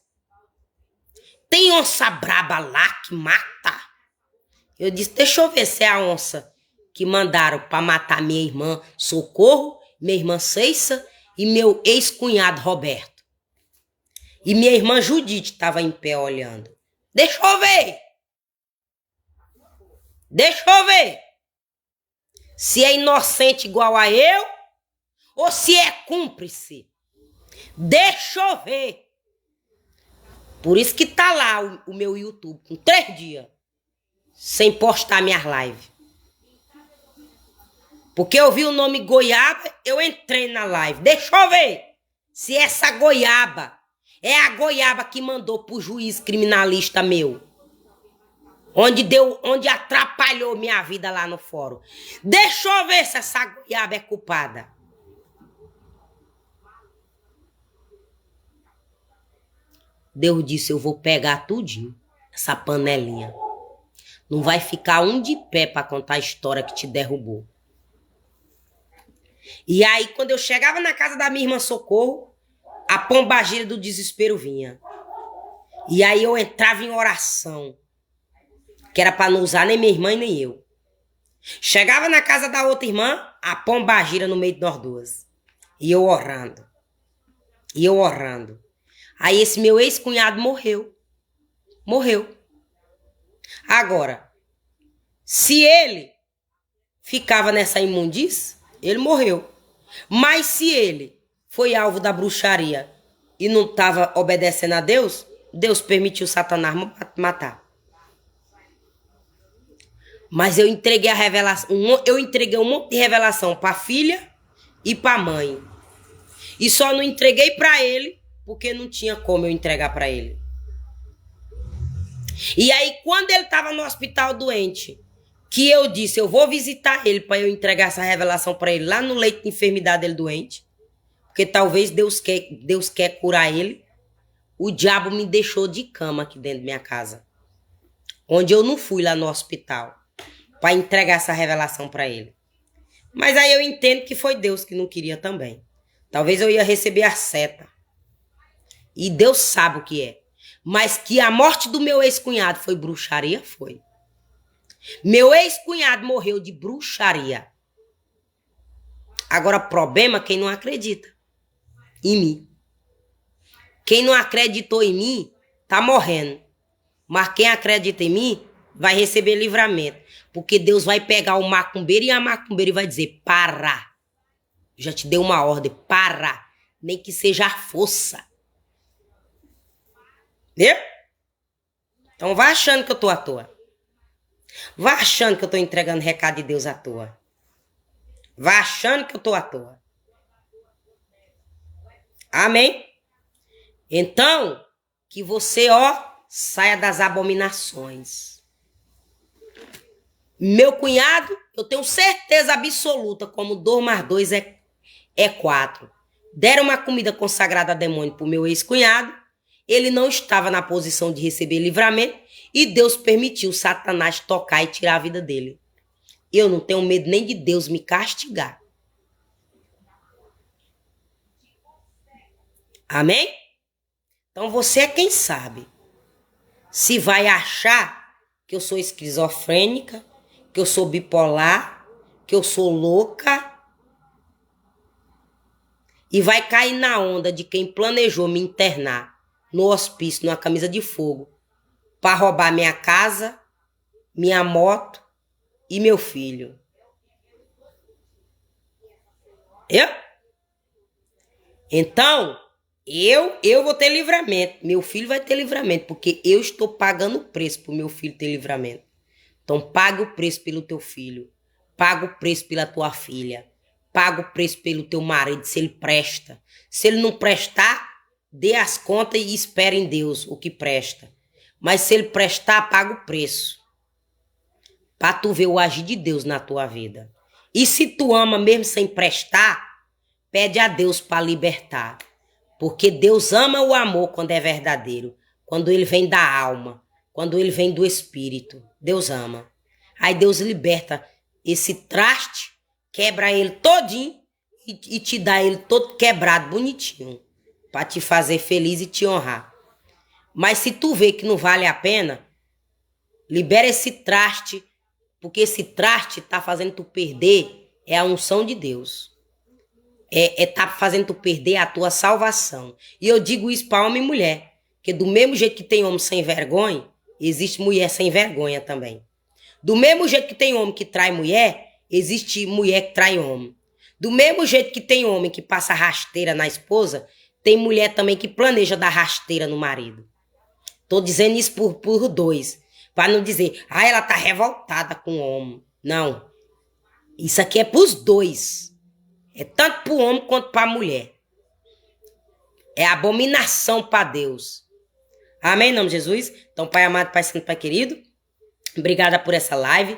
Tem onça braba lá que mata? Eu disse, deixa eu ver se é a onça que mandaram para matar minha irmã Socorro, minha irmã Ceissa e meu ex-cunhado Roberto. E minha irmã Judite estava em pé olhando. Deixa eu ver. Deixa eu ver. Se é inocente igual a eu ou se é cúmplice. Deixa eu ver. Por isso que tá lá o meu YouTube com 3 dias sem postar minhas lives. Porque eu vi o nome Goiaba, eu entrei na live. Deixa eu ver se essa Goiaba é a Goiaba que mandou pro juiz criminalista meu. Onde atrapalhou minha vida lá no fórum. Deixa eu ver se essa Goiaba é culpada. Deus disse, eu vou pegar tudinho, essa panelinha. Não vai ficar um de pé para contar a história que te derrubou. E aí, quando eu chegava na casa da minha irmã Socorro, a pombagira do desespero vinha. E aí eu entrava em oração, que era para não usar nem minha irmã e nem eu. Chegava na casa da outra irmã, a pombagira no meio de nós duas. E eu orando. E eu orando. Aí esse meu ex-cunhado morreu. Morreu. Agora, se ele ficava nessa imundície, ele morreu. Mas se ele foi alvo da bruxaria e não estava obedecendo a Deus, Deus permitiu Satanás matar. Mas eu entreguei a revelação, eu entreguei um monte de revelação para a filha e para a mãe. E só não entreguei para ele porque não tinha como eu entregar para ele. E aí, quando ele estava no hospital doente, que eu disse, eu vou visitar ele para eu entregar essa revelação para ele lá no leito de enfermidade dele doente, porque talvez Deus quer curar ele, o diabo me deixou de cama aqui dentro da minha casa, onde eu não fui lá no hospital para entregar essa revelação para ele. Mas aí eu entendo que foi Deus que não queria também. Talvez eu ia receber a seta. E Deus sabe o que é. Mas que a morte do meu ex-cunhado foi bruxaria, foi. Meu ex-cunhado morreu de bruxaria. Agora, problema é quem não acredita em mim. Quem não acreditou em mim, tá morrendo. Mas quem acredita em mim, vai receber livramento. Porque Deus vai pegar o macumbeiro e a macumbeira e vai dizer, para. Já te dei uma ordem, para. Nem que seja a força. Entendeu? Então vai achando que eu tô à toa. Vai achando que eu tô entregando recado de Deus à toa. Vai achando que eu tô à toa. Amém? Então, que você, saia das abominações. Meu cunhado, eu tenho certeza absoluta, como 2 mais 2 é 4. Deram uma comida consagrada a demônio pro meu ex-cunhado. Ele não estava na posição de receber livramento e Deus permitiu Satanás tocar e tirar a vida dele. Eu não tenho medo nem de Deus me castigar. Amém? Então você é quem sabe. Se vai achar que eu sou esquizofrênica, que eu sou bipolar, que eu sou louca, e vai cair na onda de quem planejou me internar no hospício, numa camisa de fogo, para roubar minha casa, minha moto e meu filho. Então, eu vou ter livramento. Meu filho vai ter livramento, porque eu estou pagando o preço para o meu filho ter livramento. Então, paga o preço pelo teu filho. Paga o preço pela tua filha. Paga o preço pelo teu marido, se ele presta. Se ele não prestar, dê as contas e espere em Deus o que presta. Mas se ele prestar, paga o preço. Para tu ver o agir de Deus na tua vida. E se tu ama mesmo sem prestar, pede a Deus para libertar. Porque Deus ama o amor quando é verdadeiro. Quando ele vem da alma. Quando ele vem do espírito. Deus ama. Aí Deus liberta esse traste, quebra ele todinho e te dá ele todo quebrado, bonitinho. Para te fazer feliz e te honrar. Mas se tu vê que não vale a pena, libera esse traste. Porque esse traste tá fazendo tu perder é a unção de Deus. Tá fazendo tu perder a tua salvação. E eu digo isso para homem e mulher. Porque do mesmo jeito que tem homem sem vergonha, existe mulher sem vergonha também. Do mesmo jeito que tem homem que trai mulher, existe mulher que trai homem. Do mesmo jeito que tem homem que passa rasteira na esposa, tem mulher também que planeja dar rasteira no marido. Tô dizendo isso por dois. Para não dizer, ela tá revoltada com o homem. Não. Isso aqui é pros dois. É tanto pro homem quanto pra mulher. É abominação para Deus. Amém, em nome de Jesus? Então, Pai amado, Pai santo, Pai querido, obrigada por essa live.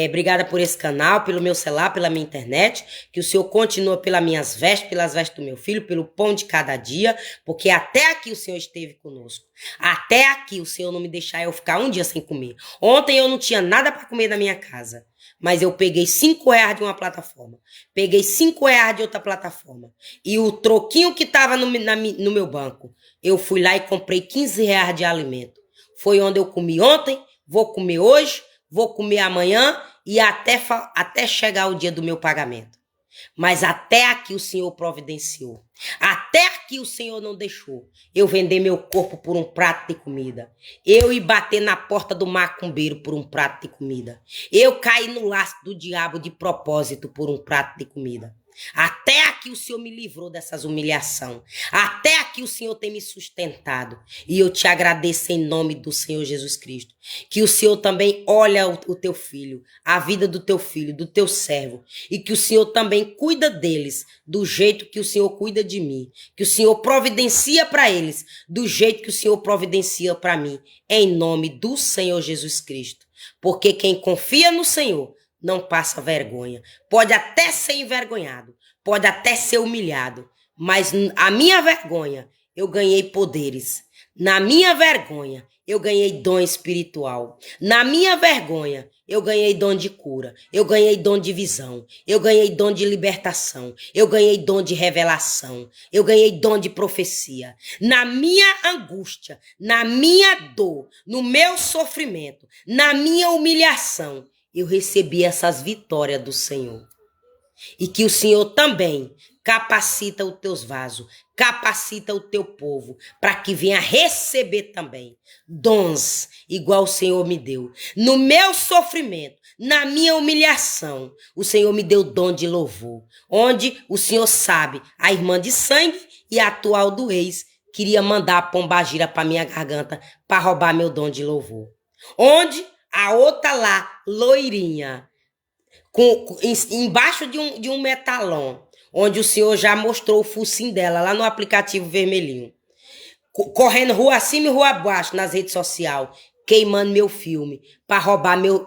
Obrigada por esse canal, pelo meu celular, pela minha internet, que o Senhor continua pelas minhas vestes, pelas vestes do meu filho, pelo pão de cada dia, porque até aqui o Senhor esteve conosco. Até aqui o Senhor não me deixar eu ficar um dia sem comer. Ontem eu não tinha nada para comer na minha casa, mas eu peguei R$5 de uma plataforma, peguei R$5 de outra plataforma, e o troquinho que estava no meu banco, eu fui lá e comprei R$15 de alimento. Foi onde eu comi ontem, vou comer hoje, vou comer amanhã e até chegar o dia do meu pagamento. Mas até aqui o Senhor providenciou. Até aqui o Senhor não deixou eu vender meu corpo por um prato de comida. Eu ir bater na porta do macumbeiro por um prato de comida. Eu cair no laço do diabo de propósito por um prato de comida. Até aqui o Senhor me livrou dessas humilhações. Até aqui o Senhor tem me sustentado. E eu te agradeço em nome do Senhor Jesus Cristo. Que o Senhor também olha o teu filho, a vida do teu filho, do teu servo. E que o Senhor também cuida deles do jeito que o Senhor cuida de mim. Que o Senhor providencia para eles do jeito que o Senhor providencia para mim. Em nome do Senhor Jesus Cristo. Porque quem confia no Senhor não passa vergonha. Pode até ser envergonhado, pode até ser humilhado, mas a minha vergonha, eu ganhei poderes. Na minha vergonha, eu ganhei dom espiritual. Na minha vergonha, eu ganhei dom de cura. Eu ganhei dom de visão. Eu ganhei dom de libertação. Eu ganhei dom de revelação. Eu ganhei dom de profecia. Na minha angústia, na minha dor, no meu sofrimento, na minha humilhação, eu recebi essas vitórias do Senhor. E que o Senhor também capacita os teus vasos, capacita o teu povo, para que venha receber também dons igual o Senhor me deu. No meu sofrimento, na minha humilhação, o Senhor me deu dom de louvor. Onde o Senhor sabe, a irmã de sangue e a atual do ex queria mandar a pombagira para minha garganta para roubar meu dom de louvor. Onde a outra lá, loirinha, embaixo de um metalon, onde o Senhor já mostrou o focinho dela lá no aplicativo vermelhinho, correndo rua acima e rua abaixo nas redes sociais, queimando meu filme, para roubar meu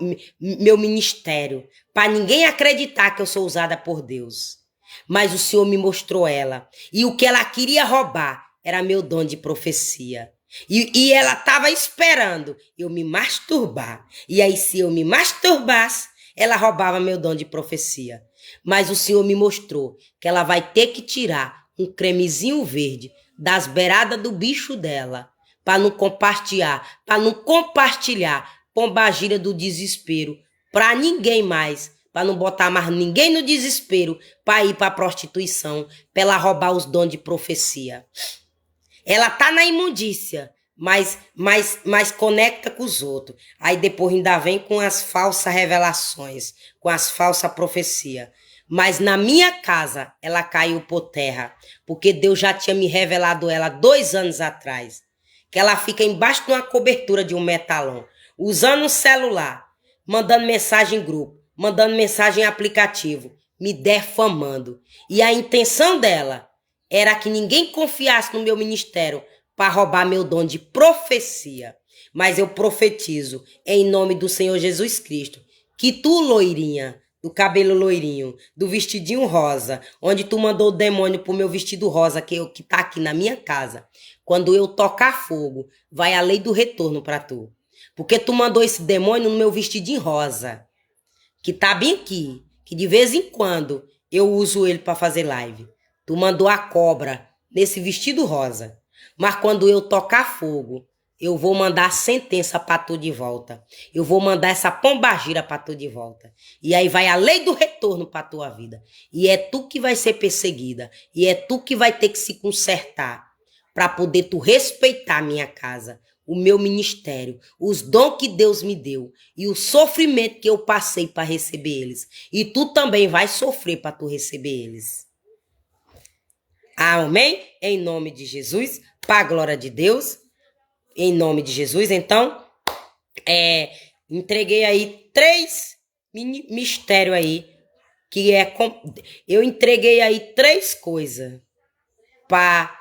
ministério, para ninguém acreditar que eu sou usada por Deus. Mas o Senhor me mostrou ela, e o que ela queria roubar era meu dom de profecia. E ela estava esperando eu me masturbar. E aí, se eu me masturbasse, ela roubava meu dom de profecia. Mas o Senhor me mostrou que ela vai ter que tirar um cremezinho verde das beiradas do bicho dela para não compartilhar pombagira do desespero para ninguém mais para não botar mais ninguém no desespero, para ir para a prostituição, para ela roubar os dons de profecia. Ela tá na imundícia, mas conecta com os outros. Aí depois ainda vem com as falsas revelações, com as falsas profecias. Mas na minha casa, ela caiu por terra, porque Deus já tinha me revelado ela 2 anos atrás. Que ela fica embaixo de uma cobertura de um metalon, usando um celular, mandando mensagem em grupo, mandando mensagem em aplicativo, me defamando. E a intenção dela era que ninguém confiasse no meu ministério para roubar meu dom de profecia. Mas eu profetizo, em nome do Senhor Jesus Cristo, que tu, loirinha, do cabelo loirinho, do vestidinho rosa, onde tu mandou o demônio pro meu vestido rosa, que tá aqui na minha casa, quando eu tocar fogo, vai a lei do retorno para tu. Porque tu mandou esse demônio no meu vestidinho rosa, que tá bem aqui, que de vez em quando eu uso ele para fazer live. Tu mandou a cobra nesse vestido rosa. Mas quando eu tocar fogo, eu vou mandar a sentença para tu de volta. Eu vou mandar essa pombagira para tu de volta. E aí vai a lei do retorno para tua vida. E é tu que vai ser perseguida. E é tu que vai ter que se consertar para poder tu respeitar a minha casa, o meu ministério, os dons que Deus me deu e o sofrimento que eu passei para receber eles. E tu também vai sofrer para tu receber eles. Amém? Em nome de Jesus, para a glória de Deus. Em nome de Jesus, então, entreguei aí 3 mistérios aí, que eu entreguei aí 3 coisas para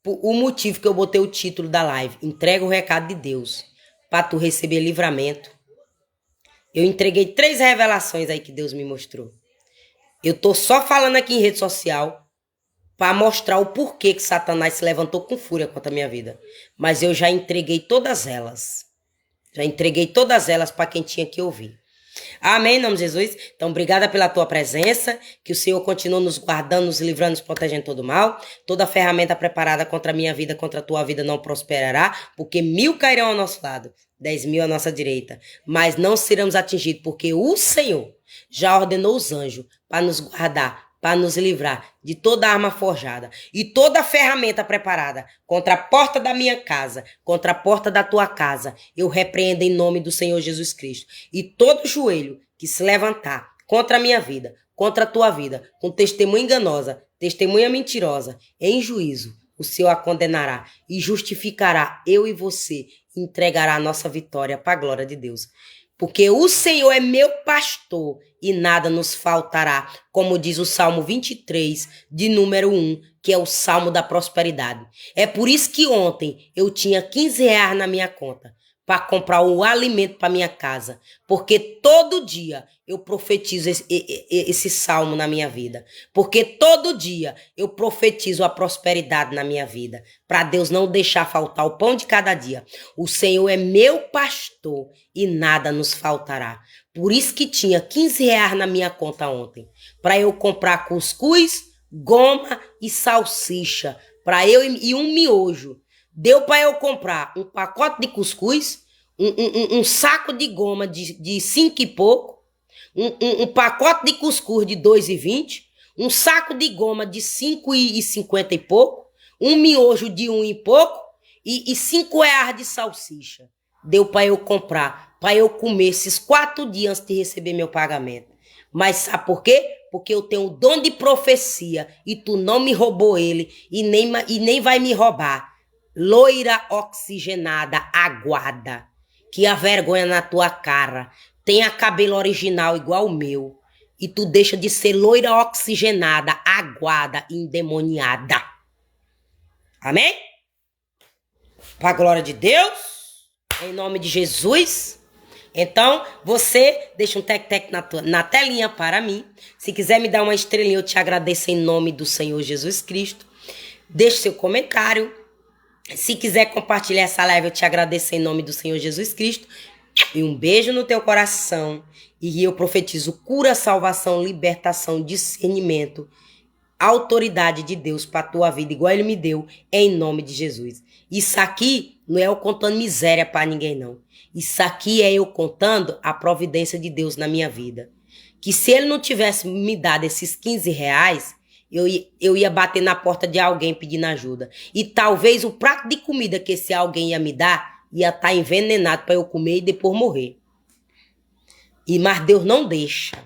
o motivo que eu botei o título da live. Entrega o recado de Deus para tu receber livramento. Eu entreguei 3 revelações aí que Deus me mostrou. Eu tô só falando aqui em rede social para mostrar o porquê que Satanás se levantou com fúria contra a minha vida. Mas eu já entreguei todas elas. Já entreguei todas elas para quem tinha que ouvir. Amém, em nome de Jesus. Então, obrigada pela tua presença. Que o Senhor continue nos guardando, nos livrando, nos protegendo de todo mal. Toda ferramenta preparada contra a minha vida, contra a tua vida não prosperará. Porque 1000 cairão ao nosso lado, 10.000 à nossa direita. Mas não seremos atingidos, porque o Senhor já ordenou os anjos para nos guardar, para nos livrar de toda arma forjada e toda ferramenta preparada contra a porta da minha casa, contra a porta da tua casa. Eu repreendo em nome do Senhor Jesus Cristo. E todo joelho que se levantar contra a minha vida, contra a tua vida, com testemunha enganosa, testemunha mentirosa, em juízo, o Senhor a condenará e justificará eu e você, entregará a nossa vitória para a glória de Deus. Porque o Senhor é meu pastor e nada nos faltará, como diz o Salmo 23, de número 1, que é o Salmo da prosperidade. É por isso que ontem eu tinha 15 reais na minha conta para comprar o alimento para minha casa. Porque todo dia eu profetizo esse salmo na minha vida. Porque todo dia eu profetizo a prosperidade na minha vida. Para Deus não deixar faltar o pão de cada dia. O Senhor é meu pastor e nada nos faltará. Por isso que tinha 15 reais na minha conta ontem. Para eu comprar cuscuz, goma e salsicha. Para eu e um miojo. Deu para eu comprar um pacote de cuscuz, um saco de goma de 5 e pouco, um pacote de cuscuz de 2,20, um saco de goma de 5,50 e pouco, um miojo de 1 e pouco e 5 reais de salsicha. Deu para eu comprar, para eu comer esses 4 dias antes de receber meu pagamento. Mas sabe por quê? Porque eu tenho o dom de profecia e tu não me roubou ele e nem vai me roubar. Loira oxigenada, aguarda, que a vergonha na tua cara. Tenha cabelo original igual o meu. E tu deixa de ser loira oxigenada, aguada, endemoniada. Amém? Para a glória de Deus, em nome de Jesus. Então, você deixa um tec-tec na telinha para mim. Se quiser me dar uma estrelinha, eu te agradeço em nome do Senhor Jesus Cristo. Deixe seu comentário. Se quiser compartilhar essa live, eu te agradeço em nome do Senhor Jesus Cristo. E um beijo no teu coração. E eu profetizo cura, salvação, libertação, discernimento, autoridade de Deus para a tua vida, igual Ele me deu, em nome de Jesus. Isso aqui não é eu contando miséria para ninguém, não. Isso aqui é eu contando a providência de Deus na minha vida. que se ele não tivesse me dado esses 15 reais, eu ia bater na porta de alguém pedindo ajuda. E talvez o prato de comida que esse alguém ia me dar ia estar envenenado para eu comer e depois morrer. Mas Deus não deixa.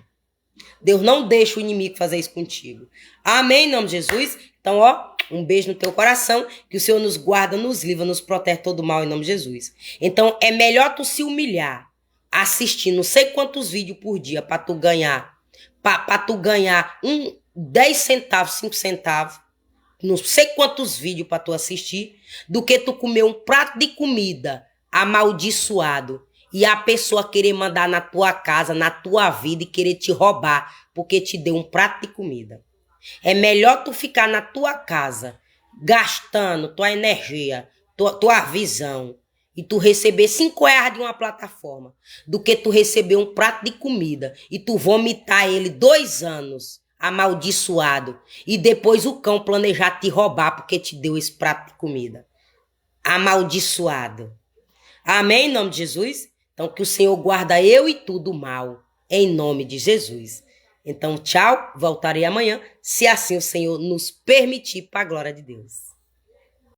Deus não deixa o inimigo fazer isso contigo. Amém, em nome de Jesus? Então, ó, um beijo no teu coração, que o Senhor nos guarda, nos livra, nos protege todo mal, em nome de Jesus. Então, é melhor tu se humilhar, assistir não sei quantos vídeos por dia para tu ganhar, para tu ganhar 10 centavos, 5 centavos, não sei quantos vídeos para tu assistir, do que tu comer um prato de comida amaldiçoado e a pessoa querer mandar na tua casa, na tua vida e querer te roubar porque te deu um prato de comida. É melhor tu ficar na tua casa gastando tua energia, tua visão e tu receber 5 reais de uma plataforma do que tu receber um prato de comida e tu vomitar ele 2 anos amaldiçoado e depois o cão planejar te roubar porque te deu esse prato de comida amaldiçoado. Amém, em nome de Jesus? Então que o Senhor guarda eu e tu do mal, em nome de Jesus. Então tchau, voltarei amanhã, se assim o Senhor nos permitir, para a glória de Deus.